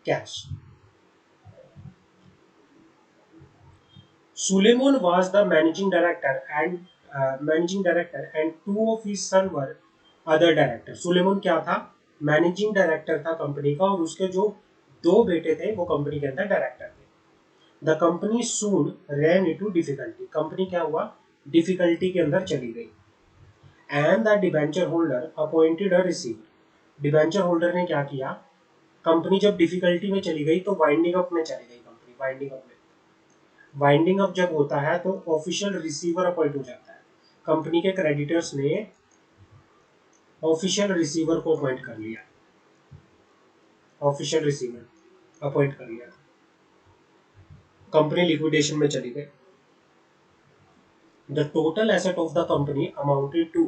cash. Solomon was the managing director and two of his sons were other director. Solomon क्या था? मैनेजिंग डायरेक्टर था company का और उसके जो दो बेटे थे वो कंपनी के अंदर डायरेक्टर थे। The company soon ran into difficulty, company क्या हुआ? डिफिकल्टी के अंदर चली गई। And the debenture holder appointed a receiver, debenture holder ने क्या किया? कंपनी जब डिफिकल्टी में चली गई तो वाइंडिंग अप में चली गई कंपनी, वाइंडिंग अप जब होता है तो ऑफिशियल रिसीवर अपॉइंट हो जाता है। कंपनी के क्रेडिटर्स ने ऑफिशियल रिसीवर को अपॉइंट कर लिया, ऑफिशियल रिसीवर अपॉइंट कर लिया, कंपनी लिक्विडेशन में चली गई। The total asset of the company amounted to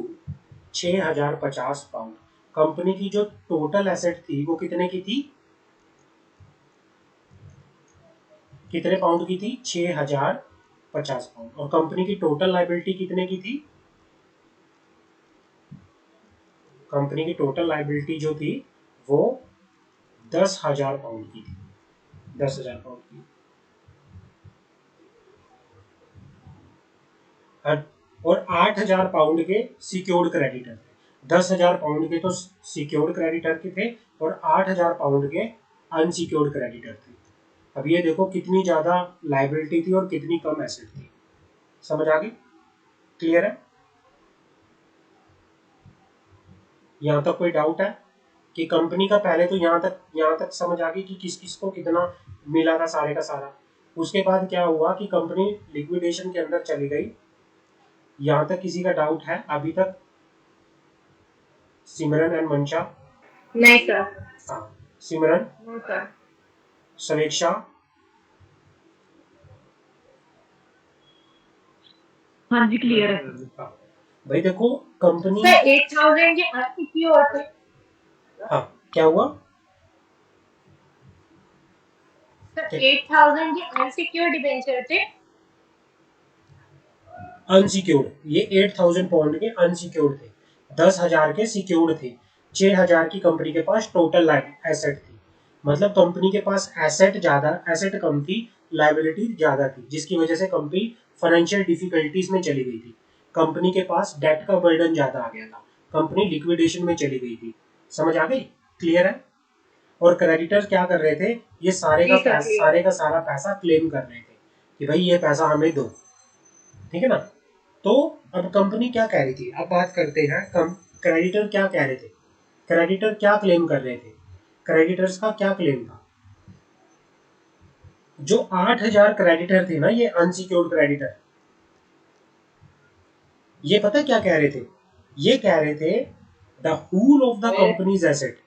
6,050 pound. कंपनी की जो टोटल एसेट थी वो कितने की थी? कितने पाउंड की थी? 6,050 पाउंड। और कंपनी की टोटल लाइबिलिटी कितने की थी? कंपनी की टोटल लाइबिलिटी जो थी वो 10,000 पाउंड की थी, 10,000 पाउंड की। और 8,000 पाउंड के सिक्योर्ड क्रेडिटर थे। 10,000 पाउंड के तो सिक्योर्ड क्रेडिटर के थे और 8,000 पाउंड के अनसिक्योर्ड क्रेडिटर थे। अब ये देखो कितनी ज्यादा लाइबिलिटी थी और कितनी कम एसेट थी। समझ आ गई? क्लियर है? यहाँ तक कोई डाउट है कि कंपनी का? पहले तो यहाँ तक समझ आ गई कि किस किस को कितना मिला था सारे का सारा। उसके बाद क्या हुआ कि कंपनी लिक्विडेशन के अंदर चली गई। यहाँ तक किसी का डाउट है अभी तक? सिमरन एंड मंशा? नहीं सर। हाँ, सिमरन, नो सर। समीक्षा, हाँ जी, क्लियर है। हाँ भाई देखो कंपनी, सर 8,000 के अनसिक्योर्ड थे। हाँ क्या हुआ? सर 8,000 के अनसिक्योर्ड डिबेंचर थे। अनसिक्योर्ड, ये 8,000 पाउंड के अनसिक्योर्ड थे, 10,000 के सिक्योर्ड थे, 6,000 की कंपनी के पास टोटल एसेट थी। मतलब कंपनी के पास एसेट कम थी, लाइबिलिटी ज्यादा थी, जिसकी वजह से कंपनी फाइनेंशियल डिफिकल्टीज में चली गई थी। कंपनी के पास डेट का बर्डन ज्यादा आ गया था, कंपनी लिक्विडेशन में चली गई थी। समझ आ गई? क्लियर है? और क्रेडिटर्स क्या कर रहे थे? ये सारे का सारा पैसा क्लेम कर रहे थे कि भाई ये पैसा हमें दो। ठीक है ना? तो अब कंपनी क्या कह रही थी, अब बात करते हैं क्रेडिटर क्या कह रहे थे, क्रेडिटर क्या क्लेम कर रहे थे। क्रेडिटर्स का क्या क्लेम था? जो 8,000 क्रेडिटर थे ना, ये अनसिक्योर्ड क्रेडिटर, ये पता क्या कह रहे थे? ये कह रहे थे the whole of the company's asset.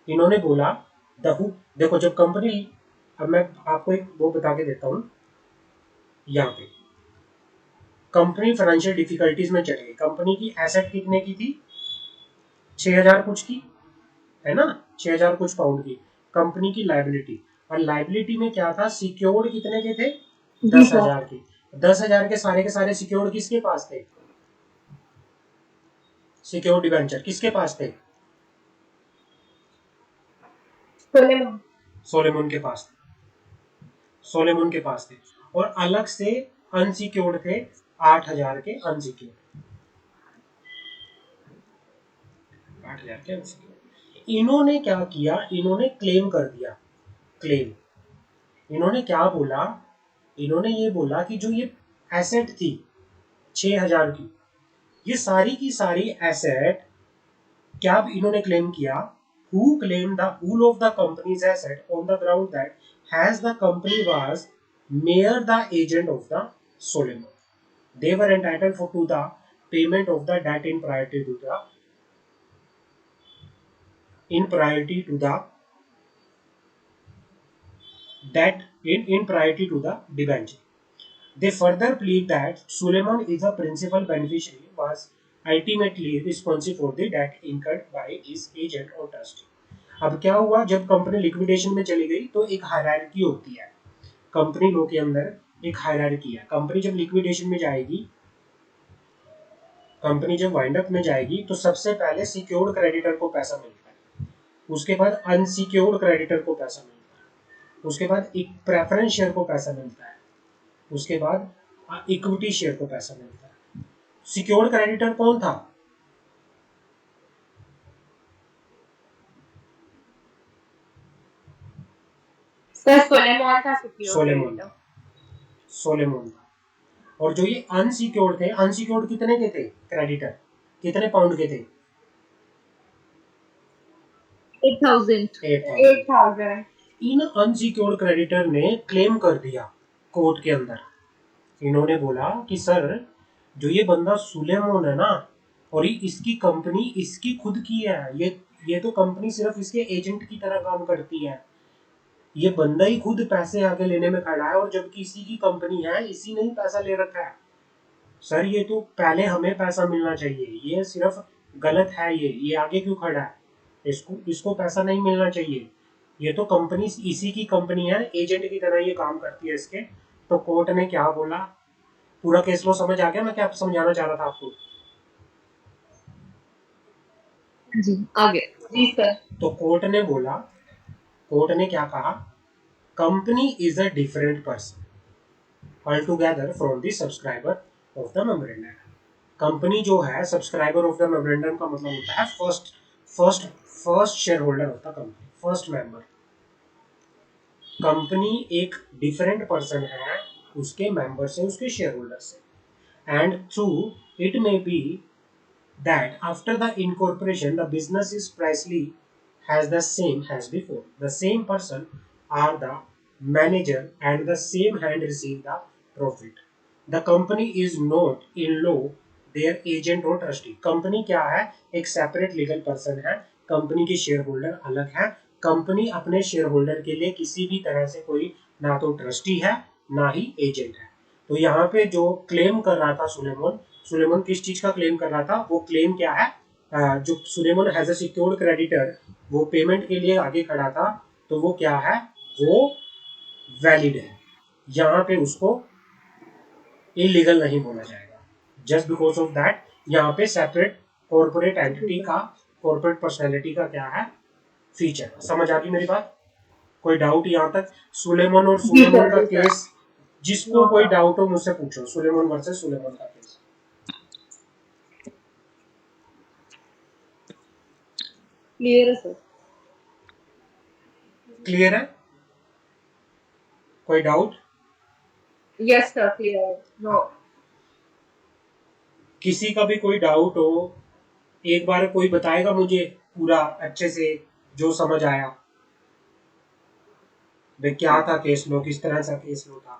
इन्होंने बोला देखो जब कंपनी, अब मैं आपको एक वो बता के देता हूं। यहाँ पे कंपनी फाइनेंशियल डिफिकल्टीज में चली गई, कंपनी की एसेट कितने की थी? 6,000 कुछ की, है ना? 6,000 कुछ पाउंड की कंपनी की लाइबिलिटी। और लाइबिलिटी में क्या था? सिक्योर्ड कितने के थे? 10,000 के। 10,000 के सारे सिक्योर्ड किसके पास थे? सिक्योर्ड डिबेंचर किसके पास थे? सोलेमन। सोलेमन के पास। सोलेमन के पास थे, और अलग से अनसिक्योर्ड थे 8,000 के अनसिक्योर्ड, 8,000 के अनसिक्योर्ड। इन्होंने क्या किया, इन्होंने क्लेम कर दिया, क्लेम। इन्होंने क्या बोला, इन्होंने ये बोला कि जो ये एसेट थी 6,000 की, ये सारी की सारी एसेट क्या इन्होंने क्लेम किया, who claimed the whole of the company's asset on the ground that has the company was mere the agent of the Solomon. They were entitled to the payment of the debt in priority to the in priority to the debenture. They further plead that Suleiman is a principal beneficiary was ultimately responsible for the debt incurred by his agent or trustee. अब क्या हुआ, जब company liquidation में चली गई तो एक hierarchy होती है कंपनी लो के अंदर, एक हायरार्की है। कंपनी जब लिक्विडेशन में जाएगी, कंपनी जब वाइंड अप में जाएगी, तो सबसे पहले सिक्योर्ड क्रेडिटर को पैसा मिलता है, उसके बाद अनसिक्योर्ड क्रेडिटर को पैसा मिलता है, उसके बाद एक प्रेफरेंस शेयर को पैसा मिलता है, उसके बाद इक्विटी शेयर को पैसा मिलता है। सिक्योर्ड क्रेडिटर कौन था, सर सोलेमन था सिक्योर सोलेमन क्रेडिटर। था, सोलेमन था। और जो ये अनसिक्योर्ड थे, अनसिक्योर्ड कितने के थे क्रेडिटर, कितने पाउंड के थे, 8,000। 8,000। इन अनसिक्योर्ड क्रेडिटर ने क्लेम कर दिया कोर्ट के अंदर, इन्होंने बोला कि सर जो ये बंदा सुलेमान है ना, और इसकी कंपनी इसकी खुद की है, ये तो कंपनी सिर्फ इसके एजेंट की तरह काम करती है, ये बंदा ही खुद पैसे आगे लेने में खड़ा है, और जबकि इसी की कंपनी है, इसी ने ही पैसा ले रखा है। सर ये तो पहले हमें पैसा मिलना चाहिए, ये सिर्फ गलत है, ये आगे क्यों खड़ा है, इसको इसको पैसा नहीं मिलना चाहिए, ये तो कंपनी इसी की कंपनी है, एजेंट की तरह ये काम करती है इसके। तो कोर्ट ने क्या बोला, पूरा केस लो समझ आ गया मैं क्या समझाना चाह रहा था आपको? जी आगे। जी सर। तो कोर्ट ने बोला, कोर्ट ने क्या कहा, company is a different person altogether from the subscriber of the memorandum. Company जो है सब्सक्राइबर ऑफ द मेमोरेंडम का मतलब होता है first share holder of the company, first member. Company एक डिफरेंट पर्सन है उसके मेंबर से, उसके शेयर होल्डर से। And through it may be that after the incorporation the business is precisely has the same as before, the same person are the manager and the same hand receive the profit, the company is not in law their agent or trustee। Company क्या है, एक separate legal person है, company के share holder अलग है, company अपने share holder के लिए किसी भी तरह से कोई ना तो ट्रस्टी है ना ही एजेंट है। तो यहाँ पे जो क्लेम कर रहा था सुलेमान, सुलेमान किस चीज का क्लेम कर रहा था, वो क्लेम क्या है, जो Salomon has a secured creditor, वो पेमेंट के लिए आगे खड़ा था, तो वो क्या है, वो वैलिड है, यहाँ पे उसको इलीगल नहीं बोला जाएगा। जस्ट बिकॉज ऑफ दैट यहाँ पे सेपरेट कॉर्पोरेट एंटिटी का, कॉर्पोरेट पर्सनैलिटी का क्या है, फीचर। समझ आ गई मेरी बात? कोई डाउट यहाँ तक? सुलेमान और सुलेमान का केस, जिसको कोई डाउट हो मुझसे पूछो, सुलेमान वर्सेस सुलेमान का केस। क्लियर है सर? क्लियर है? कोई doubt? Yes sir clear. No. किसी का भी कोई डाउट हो, एक बार कोई बताएगा मुझे पूरा अच्छे से जो समझ आया, भाई क्या था केस लो, किस तरह से केस लो था।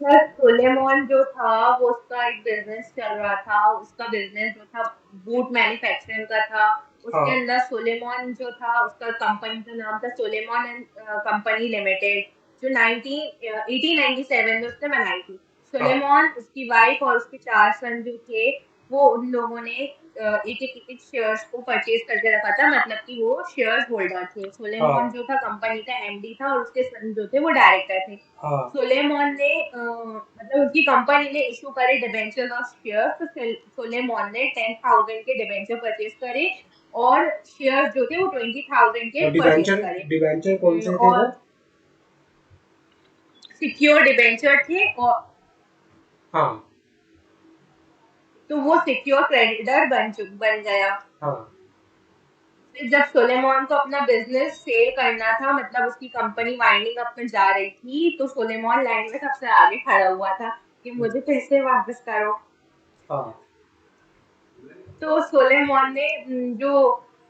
सर सोलेमन जो था वो उसका एक बिजनेस चल रहा था, उसका बिजनेस जो था बूट मैन्युफैक्चरिंग का था। उसके हाँ अंदर सोलेमन जो था उसका कंपनी का नाम था सोलेमन एंड कंपनी लिमिटेड, जो 1897 में उसने बनाई थी। हाँ सोलेमन, उसकी वाइफ और उसके 4 सन जो थे, वो उन लोगों ने एक शेयर्स को परचेज करके रखा था, मतलब कि वो शेयर्स होल्डर थे। सोलेमन जो था कंपनी का एमडी था और उसके सन जो थे वो डायरेक्टर थे। हाँ सोलेमन ने मतलब उनकी कंपनी ने इशू करे डिबेंचर ऑफ शेयर, तो सोलेमन ने 10,000 के डिबेंचर परचेज करे और शेयर जो थे वो 20,000 के परचेज करे। डिबेंचर कौन से थे वो? और सिक्योर डिबेंचर थे और हाँ तो वो सिक्योर क्रेडिटर बन गया। हाँ फिर जब सोलेमॉन को अपना बिजनेस सेल करना था, मतलब उसकी कंपनी वाइंडिंग अप में जा रही थी, तो सोलेमॉन लाइन में सबसे आगे खड़ा हुआ था कि मुझे पैसे वापस करो। हाँ तो सोलेमॉन ने जो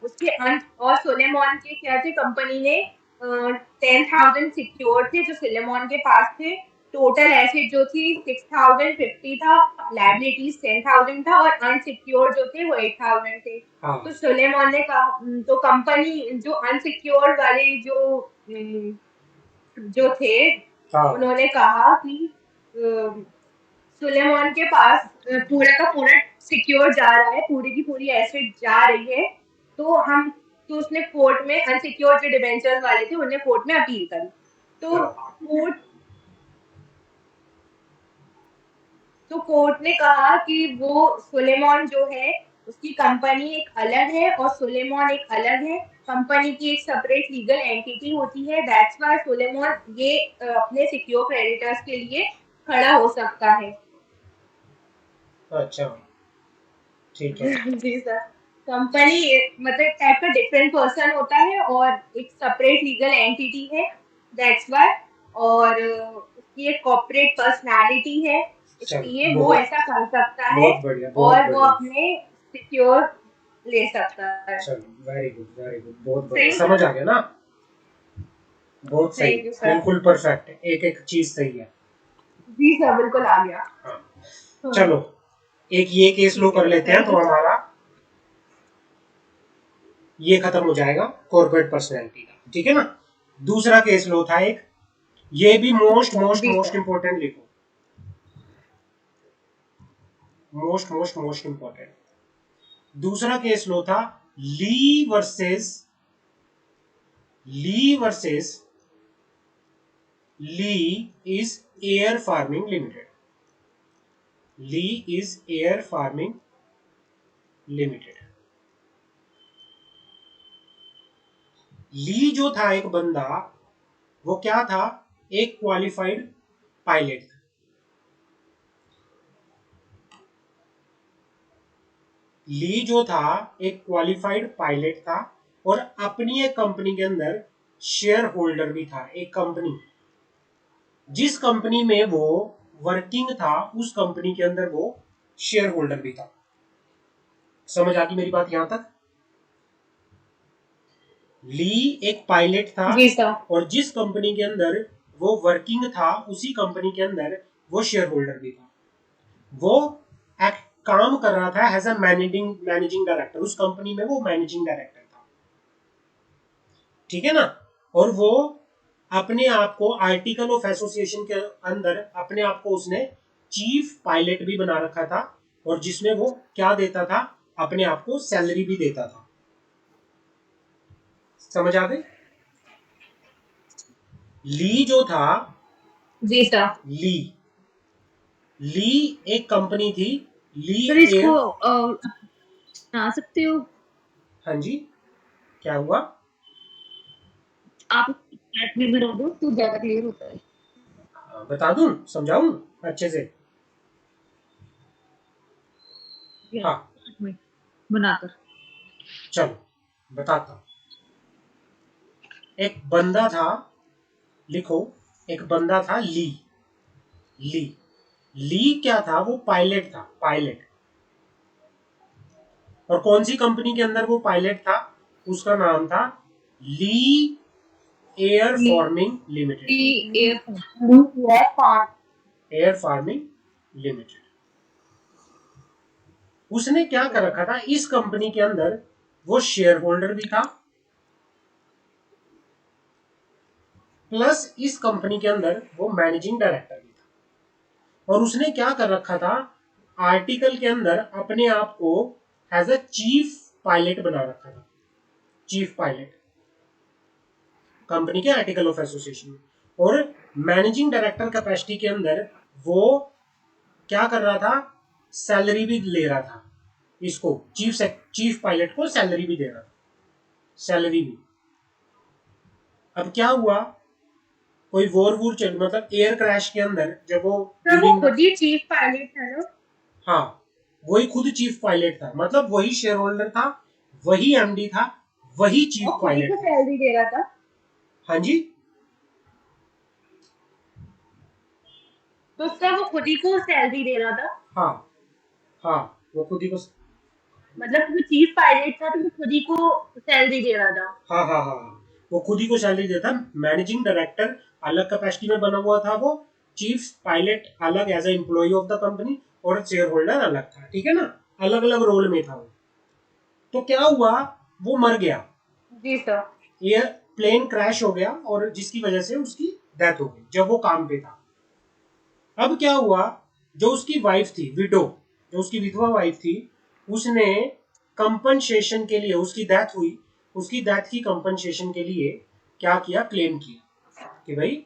उसके अंत, और सोलेमॉन के क्या थे, कंपनी ने 10,000 सिक्योर थे जो सोलेमॉन के पास थे। टोटल एसेट जो थी 6,050 था, लायबिलिटीज 10,000 था, और अनसिक्योर जो थे वो 8,000 थे। हाँ तो सोलेमॉन ने कहा, तो कंपनी जो अनसिक्योर वाले जो थे, हाँ उन्होंने कहा कि सुलेमान के पास पूरा का पूरा सिक्योर जा रहा है, पूरी की पूरी एसेट जा रही है, तो हम, तो उसने कोर्ट में अनसिक्योर जो डिबेंचर्स वाले थे उन्हें कोर्ट में अपील करी। तो हाँ कोर्ट तो कोर्ट ने कहा कि वो सुलेमान जो है, उसकी कंपनी एक अलग है और सुलेमान एक अलग है। कंपनी की एक सेपरेट लीगल एंटिटी होती है, दैट्स व्हाई सुलेमान ये अपने सिक्योर क्रेडिटर्स के लिए खड़ा हो सकता है। अच्छा ठीक है। जी सर। कंपनी मतलब टाइप का डिफरेंट पर्सन होता है और एक सेपरेट लीगल एंटिटी है, दैट्स व्हाई। और उसकी एक कॉर्पोरेट पर्सनालिटी है, चल इसलिए वो बहुत ऐसा कर सकता है बहुत बढ़िया बहुत और वो बढ़िया। अपने सिक्योर ले सकता है। चल वेरी गुड वेरी गुड, बहुत बढ़िया, थैंक यू। समझ आ गया ना। बहुत सही, थैंक यू सर। बिल्कुल परफेक्ट, एक एक चीज सही है। जी सर, बिल्कुल आ गया। हाँ हाँ, चलो, एक ये केस लो ठीक है कर सर, लेते हैं थैंक तो यू सर। हमारा ये खत्म हो जाएगा कॉर्पोरेट पर्सनैलिटी का, ठीक है ना। दूसरा केस लो था एक, ये भी मोस्ट मोस्ट जी मोस्ट सर। इंपॉर्टेंट लिखो, मोस्ट मोस्ट मोस्ट इंपॉर्टेंट। दूसरा केस लो था Lee versus Lee versus Lee is air farming limited. Lee is air farming limited. Lee जो था एक बंदा, वो क्या था, एक क्वालिफाइड पायलट था। ली जो था एक क्वालिफाइड पायलट था और अपनी एक कंपनी के अंदर शेयर होल्डर भी था। एक कंपनी, जिस कंपनी में वो वर्किंग था उस कंपनी के अंदर वो शेयर होल्डर भी था। समझ आ गई मेरी बात यहां तक। ली एक पायलट था जी सर। और जिस कंपनी के अंदर वो वर्किंग था उसी कंपनी के अंदर वो शेयर होल्डर भी था। वो एक काम कर रहा था एज अ मैनेजिंग डायरेक्टर, उस कंपनी में वो मैनेजिंग डायरेक्टर था, ठीक है ना। और वो अपने आप को आर्टिकल ऑफ एसोसिएशन के अंदर अपने आप को उसने चीफ पायलट भी बना रखा था, और जिसमें वो क्या देता था, अपने आप को सैलरी भी देता था। समझ आ गई। ली जो था, जी सर। ली ली एक कंपनी थी, ली सर इसको एयर। बना सकते हो हाँ जी, क्या हुआ। आप, चैट में बना दो तो ज्यादा क्लियर होता है। बता दूं, समझाऊं अच्छे से। या हाँ में बनाकर। चलो बताता हूं। एक बंदा था, लिखो, एक बंदा था ली। ली ली क्या था, वो पायलट था, पायलट। और कौन सी कंपनी के अंदर वो पायलट था, उसका नाम था Lee air farming limited. Air air farming limited. उसने क्या कर रखा था, इस कंपनी के अंदर वो शेयर होल्डर भी था, प्लस इस कंपनी के अंदर वो मैनेजिंग डायरेक्टर भी था। और उसने क्या कर रखा था, आर्टिकल के अंदर अपने आप को एज अ चीफ पायलट बना रखा था। चीफ पायलट कंपनी के आर्टिकल ऑफ एसोसिएशन में। और मैनेजिंग डायरेक्टर कैपेसिटी के अंदर वो क्या कर रहा था, सैलरी भी ले रहा था, इसको चीफ पायलट को सैलरी भी दे रहा था, सैलरी भी। अब क्या हुआ, कोई वॉर वूर चल, मतलब एयर क्रैश के अंदर जब वो सर वो during- खुद ही चीफ पायलट था ना? हाँ, वही खुद चीफ पायलट था, मतलब वही शेयर होल्डर था, वही एमडी था, वही चीफ और खुद ही पायलट को था। सैलरी दे रहा था? हाँ जी, तो सर वो खुद ही को सैलरी दे रहा था? हाँ हाँ, वो खुद ही को, मतलब वो चीफ पायलट था तो वो खुद ही को सैलरी दे रहा था? हाँ हाँ हाँ हाँ, वो खुद ही को सैलरी देता। मैनेजिंग डायरेक्टर अलग कैपेसिटी में बना हुआ था, वो चीफ पायलट अलग as a employee of the company, और शेयर होल्डर अलग था, ठीक है ना, अलग अलग रोल में था वो। तो क्या हुआ, वो मर गया, जी सर। एयर प्लेन क्रैश हो गया, और जिसकी वजह से उसकी डेथ हो गई जब वो काम पे था। अब क्या हुआ, जो उसकी वाइफ थी विडो, जो उसकी विधवा वाइफ थी, उसने कंपनसेशन के लिए, उसकी डेथ हुई, उसकी डेथ की कंपनसेशन के लिए क्या किया, क्लेम किया कि भाई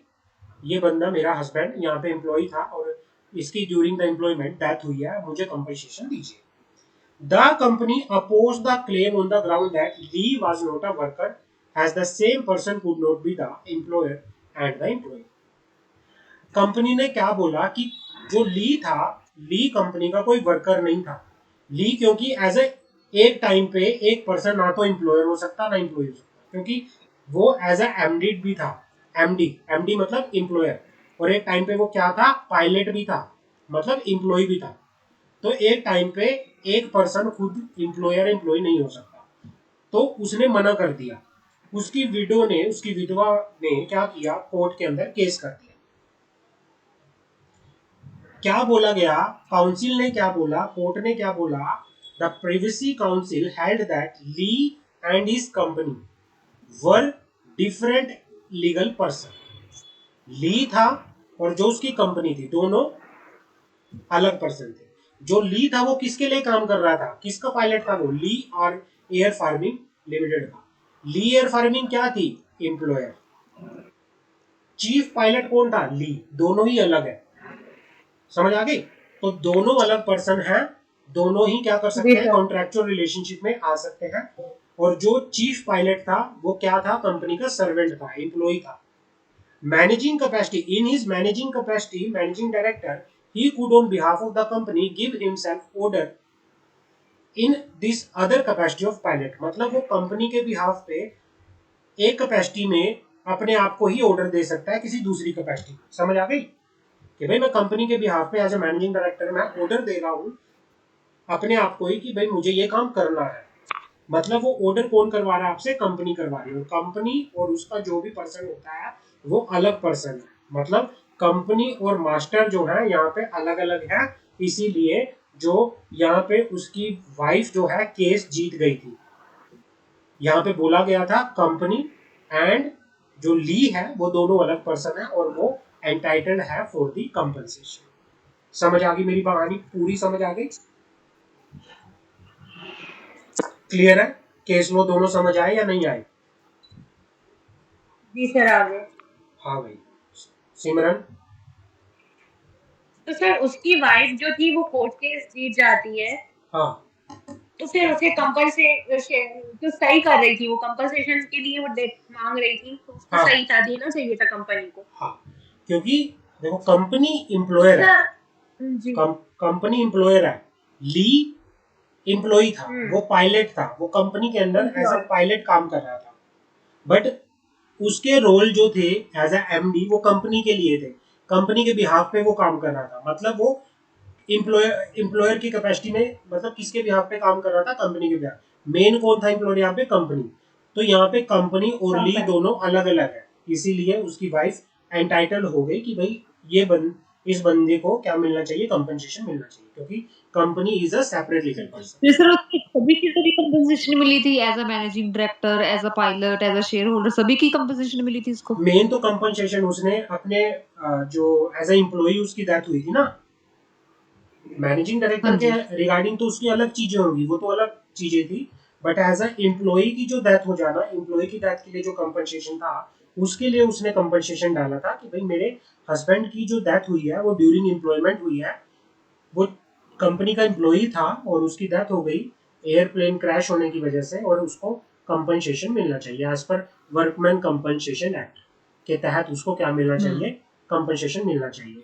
ये बंदा मेरा हस्बैंड यहाँ पे एम्प्लॉय था और इसकी ड्यूरिंग द एम्प्लॉयमेंट डेथ हुई है, मुझे कंपनसेशन दीजिए। The company oppose the claim on the ground that Lee was not a worker, as the same person could not be the employer and the employee। Company ने क्या बोला कि जो ली था, ली कंपनी का कोई वर्कर नहीं था। ली क्योंकि एज ए एक टाइम पे एक पर्सन ना तो एम्प्लॉयर हो सकता ना एम्प्लॉय हो सकता, क्योंकि वो एज ए एमडी भी था। एमडी, एमडी मतलब एम्प्लॉयर, और एक टाइम पे वो क्या था, पायलट भी था, मतलब एम्प्लॉय भी था। तो एक टाइम पे एक पर्सन खुद एम्प्लॉयर एम्प्लॉय नहीं हो सकता, तो उसने मना कर दिया। उसकी विडो ने, उसकी विधवा ने क्या किया, कोर्ट के अंदर केस कर दिया। क्या बोला गया, काउंसिल ने क्या बोला, कोर्ट ने क्या बोला, the Privy Council held that Lee and his company were different legal person. Lee था और जो उसकी कंपनी थी, दोनों अलग पर्सन थे। जो ली था वो किसके लिए काम कर रहा था, किसका पायलट था वो, ली और एयर फार्मिंग लिमिटेड का। ली एयर फार्मिंग क्या थी, एम्प्लॉयर। चीफ पायलट कौन था, ली। दोनों ही अलग है, समझ आ गई। तो दोनों अलग पर्सन हैं, दोनों ही क्या कर जी सकते हैं, सर। कॉन्ट्रेक्चुअल रिलेशनशिप में आ सकते हैं। और जो चीफ पायलट था वो क्या था, कंपनी का सर्वेंट था, एम्प्लॉय था। Managing capacity, in his managing capacity, managing director, he could on behalf of the company give himself order in this other capacity of pilot। मतलब वो कंपनी के बिहाफ पे एक कैपेसिटी में अपने आप को ही ऑर्डर दे सकता है किसी दूसरी कैपेसिटी में। समझ आ गई कि भाई मैं कंपनी के बिहाफ पे एज ए मैनेजिंग डायरेक्टर मैं ऑर्डर दे रहा हूँ अपने आप को ही कि भाई मुझे ये काम करना है। मतलब वो ऑर्डर कौन करवा रहा है आपसे, कंपनी करवा रही है, और कंपनी और उसका जो भी पर्सन होता है वो अलग पर्सन है। मतलब कंपनी और मास्टर जो है यहाँ पे अलग अलग है। इसीलिए जो यहाँ पे उसकी वाइफ जो है केस जीत गई थी। यहाँ पे बोला गया था कंपनी एंड जो ली है वो दोनों अलग पर्सन है और वो एंटाइटल्ड है फॉर दी कंपनसेशन। समझ आ गई मेरी कहानी पूरी, समझ आ गई, क्लियर है। केस लो दोनों समझ आए या नहीं आए? जी सर आगे। हाँ भाई, सिमरन। तो सर उसकी वाइफ जो थी वो कोर्ट केस जीत जाती है, हाँ तो फिर उसे तो सही कर रही थी, वो कंपनसेशन के लिए वो मांग रही थी, तो उसको हाँ सही था, देना चाहिए था कंपनी को। हाँ, क्योंकि देखो कंपनी तो एम्प्लॉयर है, सर जी। कंपनी एम्प्लॉयर है, ली एम्प्लॉय था, वो पायलट था, वो कंपनी के अंदर एज ए एम्प्लॉय। पायलट काम कर रहा था। बट उसके रोल जो थे एज ए एमडी वो कंपनी के लिए थे, कंपनी के बिहाफ पे वो काम कर रहा था। मतलब वो एम्प्लॉयर एम्प्लॉयर की कैपेसिटी में, मतलब किसके बिहाफ पे काम कर रहा था, कंपनी के बिहाफ। मेन कौन था एम्प्लॉयर यहाँ पे, कंपनी। तो यहाँ पे कंपनी और ली कंपनी। दोनों अलग अलग है, इसीलिए उसकी वाइफ एंटाइटल हो गई कि भाई ये इस बंदे को क्या मिलना चाहिए, कंपनसेशन मिलना चाहिए, क्योंकि company is a separate legal person. फिर सर उसको सभी की सभी कंपनसेशन मिली थी, as a managing director, as a pilot, as a shareholder, सभी की कंपनसेशन मिली थी इसको। मेन तो कंपनसेशन उसने अपने जो एज ए एम्प्लॉय उसकी डेथ हुई थी ना, मैनेजिंग डायरेक्टर हाँ के जी। रिगार्डिंग तो उसकी अलग चीजें होंगी, वो तो अलग चीजें थी। बट एज अ एम्प्लॉय की जो डेथ हो जाना, एम्प्लॉय की डेथ के लिए जो कंपनसेशन था, उसके लिए उसने कंपनसेशन डाला था कि भाई मेरे हस्बैंड की जो डेथ हुई है वो ड्यूरिंग एम्प्लॉयमेंट हुई है, वो कंपनी का एम्प्लॉय था और उसकी डेथ हो गई एयरप्लेन क्रैश होने की वजह से, और उसको कंपनसेशन मिलना चाहिए as per workman compensation act. के तहत उसको क्या मिलना चाहिए, कंपनसेशन मिलना चाहिए।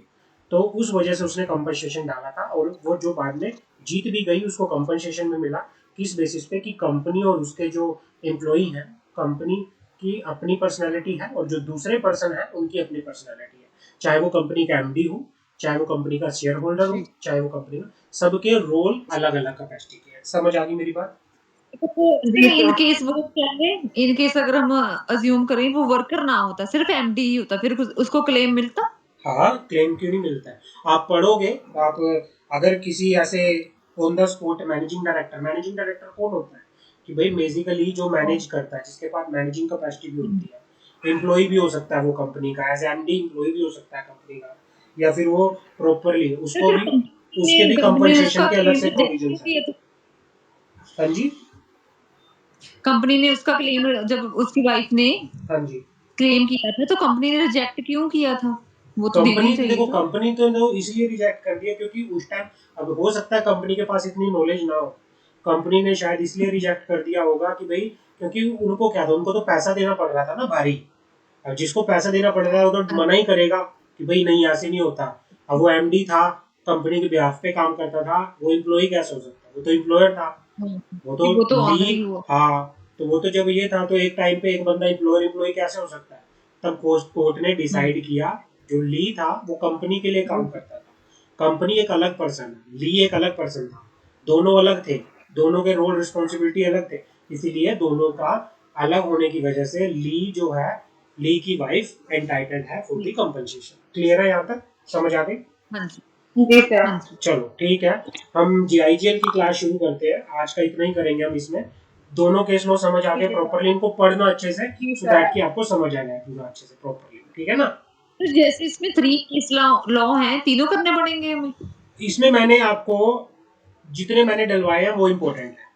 तो उस वजह से उसने कंपनसेशन डाला था, और वो जो बाद में जीत भी गई उसको कंपनसेशन में मिला। किस बेसिस पे कि कंपनी और उसके जो एम्प्लॉई हैं, कंपनी की अपनी पर्सनैलिटी है और जो दूसरे पर्सन है उनकी अपनी पर्सनैलिटी है। चाहे वो कंपनी का एमडी हो, चाहे वो कंपनी का शेयर होल्डर हो, चाहे वो कंपनी का, सबके रोल अलग अलग कैपेसिटी के हैं। समझ आ गई मेरी बात? इन केस वो क्या है, इन केस अगर हम अज्यूम करें वो वर्कर ना होता, सिर्फ एमडी ही होता, फिर उसको क्लेम मिलता? हाँ, क्लेम क्यों नहीं मिलता है? आप पढ़ोगे, आप अगर किसी ऐसे on the spot managing director कौन होता है कि भाई बेसिकली जो मैनेज करता है, जिसके पास मैनेजिंग कैपेसिटी भी होती है, एम्प्लॉय भी हो सकता है वो कंपनी का, एज एमडी एम्प्लॉय भी हो सकता है कंपनी का, या फिर वो प्रॉपरली उसको भी, उसके भी कंपनी ने कंपनसेशन उसका के अलग क्लेम से रिजेक्ट प्रोविजन क्यों है। किया था? हाँ जी, कंपनी ने उसका क्लेम, जब उसकी वाइफ ने हाँ जी। क्लेम किया था तो कंपनी ने रिजेक्ट क्यों किया था? वो तो देना कंपनी ही चाहिए देखो, था। कंपनी तो इसलिए रिजेक्ट कर दिया क्योंकि उस टाइम, अब हो सकता है कंपनी के पास इतनी नॉलेज ना हो, कंपनी ने शायद इसलिए रिजेक्ट कर दिया होगा कि भाई, क्योंकि उनको क्या था, उनको तो पैसा देना पड़ रहा था ना भारी। अब जिसको पैसा देना पड़ रहा है वो तो मना ही करेगा कि भाई नहीं, ऐसे नहीं होता। अब वो एमडी था, कंपनी के बिहाफ पे काम करता था, वो एम्प्लॉय कैसे हो सकता है? वो तो एम्प्लॉयर था, वो तो वो तो ऑनर ही लीड। हुआ। हाँ, तो वो तो जब ये था तो एक टाइम पे एक बंदा एम्प्लॉय कैसे हो सकता है? तब कोर्ट ने डिसाइड किया, जो ली था वो कंपनी के लिए काम करता था, कंपनी एक अलग पर्सन है, ली एक अलग पर्सन था, दोनों अलग थे, दोनों के रोल रिस्पॉन्सिबिलिटी अलग थे। इसीलिए दोनों का अलग होने की वजह से ली जो है, ली की वाइफ एंटाइटल्ड है फॉर द कंपनसेशन। क्लियर है यहाँ तक? समझ आ गई? हाँ जी, जी सर। हाँ जी। चलो ठीक है, हम जीआईजीएल की क्लास शुरू करते हैं। आज का इतना ही करेंगे हम इसमें। दोनों केस लो समझ आ गए प्रॉपरली, इनको पढ़ना अच्छे से, जी सो सर। दैट कि आपको समझ आ जाए पूरा अच्छे से प्रॉपरली। ठीक है ना? तो जैसे इसमें 3 केस लॉ हैं, तीनों करने पड़ेंगे हमें? इसमें मैंने आपको जितने मैंने डलवाए हैं वो इम्पोर्टेंट है।